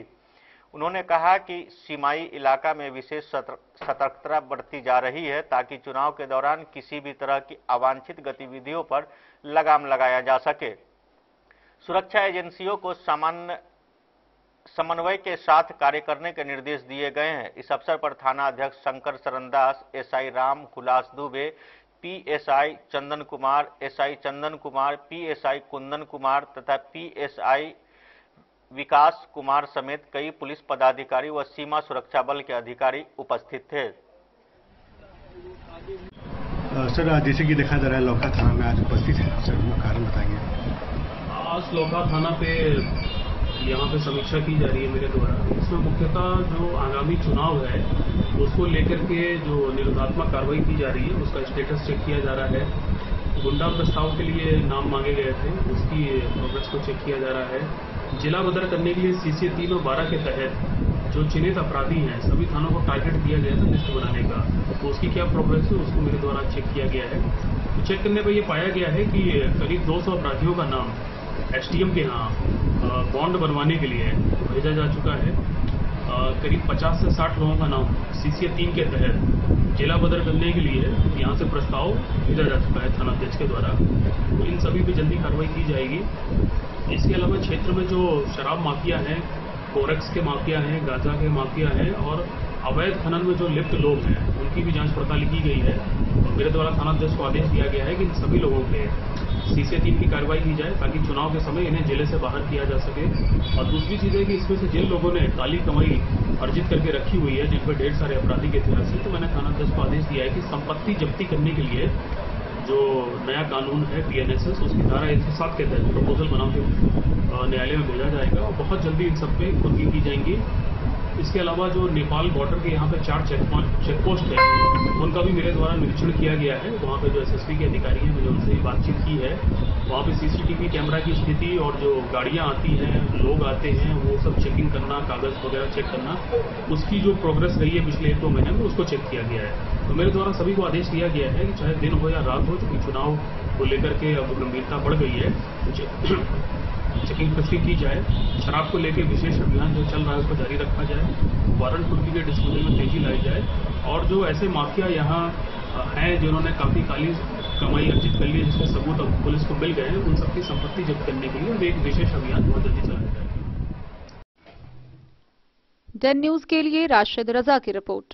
Speaker 1: उन्होंने कहा कि सीमाई इलाका में विशेष सतर्कता बरती जा रही है ताकि चुनाव के दौरान किसी भी तरह की अवांछित गतिविधियों पर लगाम लगाया जा सके। सुरक्षा एजेंसियों को समन्वय के साथ कार्य करने के निर्देश दिए गए हैं। इस अवसर पर थाना अध्यक्ष Shankar Sharandas, SI Ram Hulas Dubey, PSI Chandan Kumar, SI Chandan Kumar, PSI Kundan Kumar तथा पीएसआई विकास कुमार समेत कई पुलिस पदाधिकारी व सीमा सुरक्षा बल के अधिकारी उपस्थित थे।
Speaker 20: सर, जैसे कि देखा जा रहा है लौखा थाना में आज उपस्थित है, सर कारण बताएंगे।
Speaker 21: आज लौखा थाना पे यहाँ पे समीक्षा की जा रही है मेरे द्वारा। इसमें मुख्यतः जो आगामी चुनाव है उसको लेकर के जो निरोधात्मक कार्रवाई की जा रही है उसका स्टेटस चेक किया जा रहा है। गुंडा प्रस्ताव के लिए नाम मांगे गए थे, उसकी प्रोग्रेस को चेक किया जा रहा है। जिला बदर करने के लिए सीसी 3 और 12 के तहत जो चिन्हित अपराधी हैं सभी थानों को टारगेट दिया गया था लिस्ट बनाने का, तो उसकी क्या प्रोग्रेस है उसको मेरे द्वारा चेक किया गया है। तो चेक करने पर यह पाया गया है कि करीब 200 अपराधियों का नाम एसडीएम के यहाँ बॉन्ड बनवाने के लिए भेजा जा चुका है। करीब 50 से 60 लोगों का नाम सीसी 3 के तहत जिला बदर करने के लिए यहाँ से प्रस्ताव भेजा जा चुका है थाना अध्यक्ष के द्वारा। तो इन सभी पे जल्दी कार्रवाई की जाएगी। इसके अलावा क्षेत्र में जो शराब माफिया हैं, कोरेक्स के माफिया हैं, गांजा के माफिया हैं और अवैध खनन में जो लिप्त लोग हैं उनकी भी जांच पड़ताल की गई है और मेरे द्वारा थानाध्यक्ष को आदेश दिया गया है कि इन सभी लोगों पे CC 3 की कार्रवाई की जाए ताकि चुनाव के समय इन्हें जिले से बाहर किया जा सके। और दूसरी चीज़ है कि इसमें से जिन लोगों ने काली कमाई अर्जित करके रखी हुई है, जिन पर ढेर सारे आपराधिक इतिहास है, तो मैंने थानाध्यक्ष को आदेश दिया है कि संपत्ति जब्ती करने के लिए जो नया कानून है PNSS, उसकी धारा 107 के तहत प्रपोजल बना के न्यायालय में भेजा जाएगा और बहुत जल्दी इन सब पे खुदगी की जाएंगी। इसके अलावा जो नेपाल बॉर्डर के यहाँ पे 4 चेक पोस्ट है, उनका भी मेरे द्वारा निरीक्षण किया गया है। वहाँ पे जो SSP के अधिकारी हैं, मैंने उनसे बातचीत की है। वहाँ पे CCTV कैमरा की स्थिति और जो गाड़ियाँ आती हैं, लोग आते हैं, वो सब चेकिंग करना, कागज वगैरह चेक करना, उसकी जो प्रोग्रेस रही है पिछले 1-2 महीने में, उसको चेक किया गया है। तो मेरे द्वारा सभी को आदेश दिया गया है कि चाहे दिन हो या रात हो, क्योंकि चुनाव को लेकर के अब गंभीरता बढ़ गई है, चेकिंग फिफ्टी की जाए। शराब को लेकर विशेष अभियान जो चल रहा है उसको जारी रखा जाए। वारंट कुर्की के डिस्पोजल में तेजी लाई जाए और जो ऐसे माफिया यहाँ हैं जिन्होंने काफी काली कमाई अर्जित कर ली, जिसके सबूत अब पुलिस को मिल गए हैं, उन सबकी संपत्ति जब्त करने के लिए एक विशेष अभियान बहुत जल्दी चलाया जाएगा।
Speaker 3: डन न्यूज के लिए राशिद रजा की रिपोर्ट।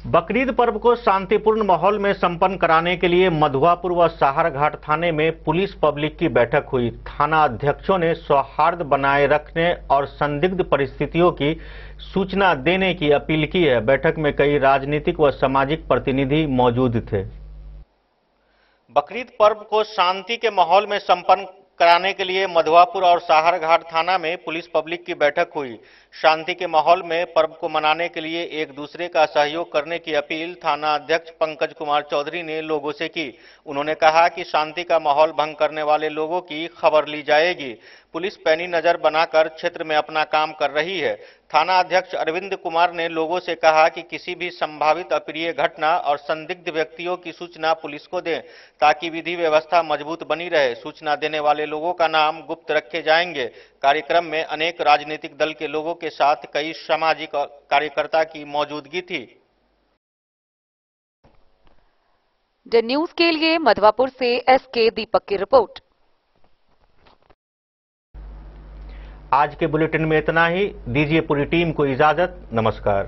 Speaker 1: बकरीद पर्व को शांतिपूर्ण माहौल में संपन्न कराने के लिए मधुआपुर व साहरघाट थाने में पुलिस पब्लिक की बैठक हुई। थाना अध्यक्षों ने सौहार्द बनाए रखने और संदिग्ध परिस्थितियों की सूचना देने की अपील की है। बैठक में कई राजनीतिक व सामाजिक प्रतिनिधि मौजूद थे। बकरीद पर्व को शांति के माहौल में संपन्न कराने के लिए मधुआपुर और साहरघाट थाना में पुलिस पब्लिक की बैठक हुई। शांति के माहौल में पर्व को मनाने के लिए एक दूसरे का सहयोग करने की अपील थाना अध्यक्ष पंकज कुमार चौधरी ने लोगों से की। उन्होंने कहा कि शांति का माहौल भंग करने वाले लोगों की खबर ली जाएगी। पुलिस पैनी नजर बनाकर क्षेत्र में अपना काम कर रही है। थाना अध्यक्ष अरविंद कुमार ने लोगों से कहा कि किसी भी संभावित अप्रिय घटना और संदिग्ध व्यक्तियों की सूचना पुलिस को दें ताकि विधि व्यवस्था मजबूत बनी रहे। सूचना देने वाले लोगों का नाम गुप्त रखे जाएंगे। कार्यक्रम में अनेक राजनीतिक दल के लोगों के साथ कई सामाजिक कार्यकर्ता की मौजूदगी थी।
Speaker 3: डन न्यूज के लिए मधुआपुर से SK दीपक की रिपोर्ट।
Speaker 1: आज के बुलेटिन में इतना ही। दीजिए पूरी टीम को इजाजत। नमस्कार।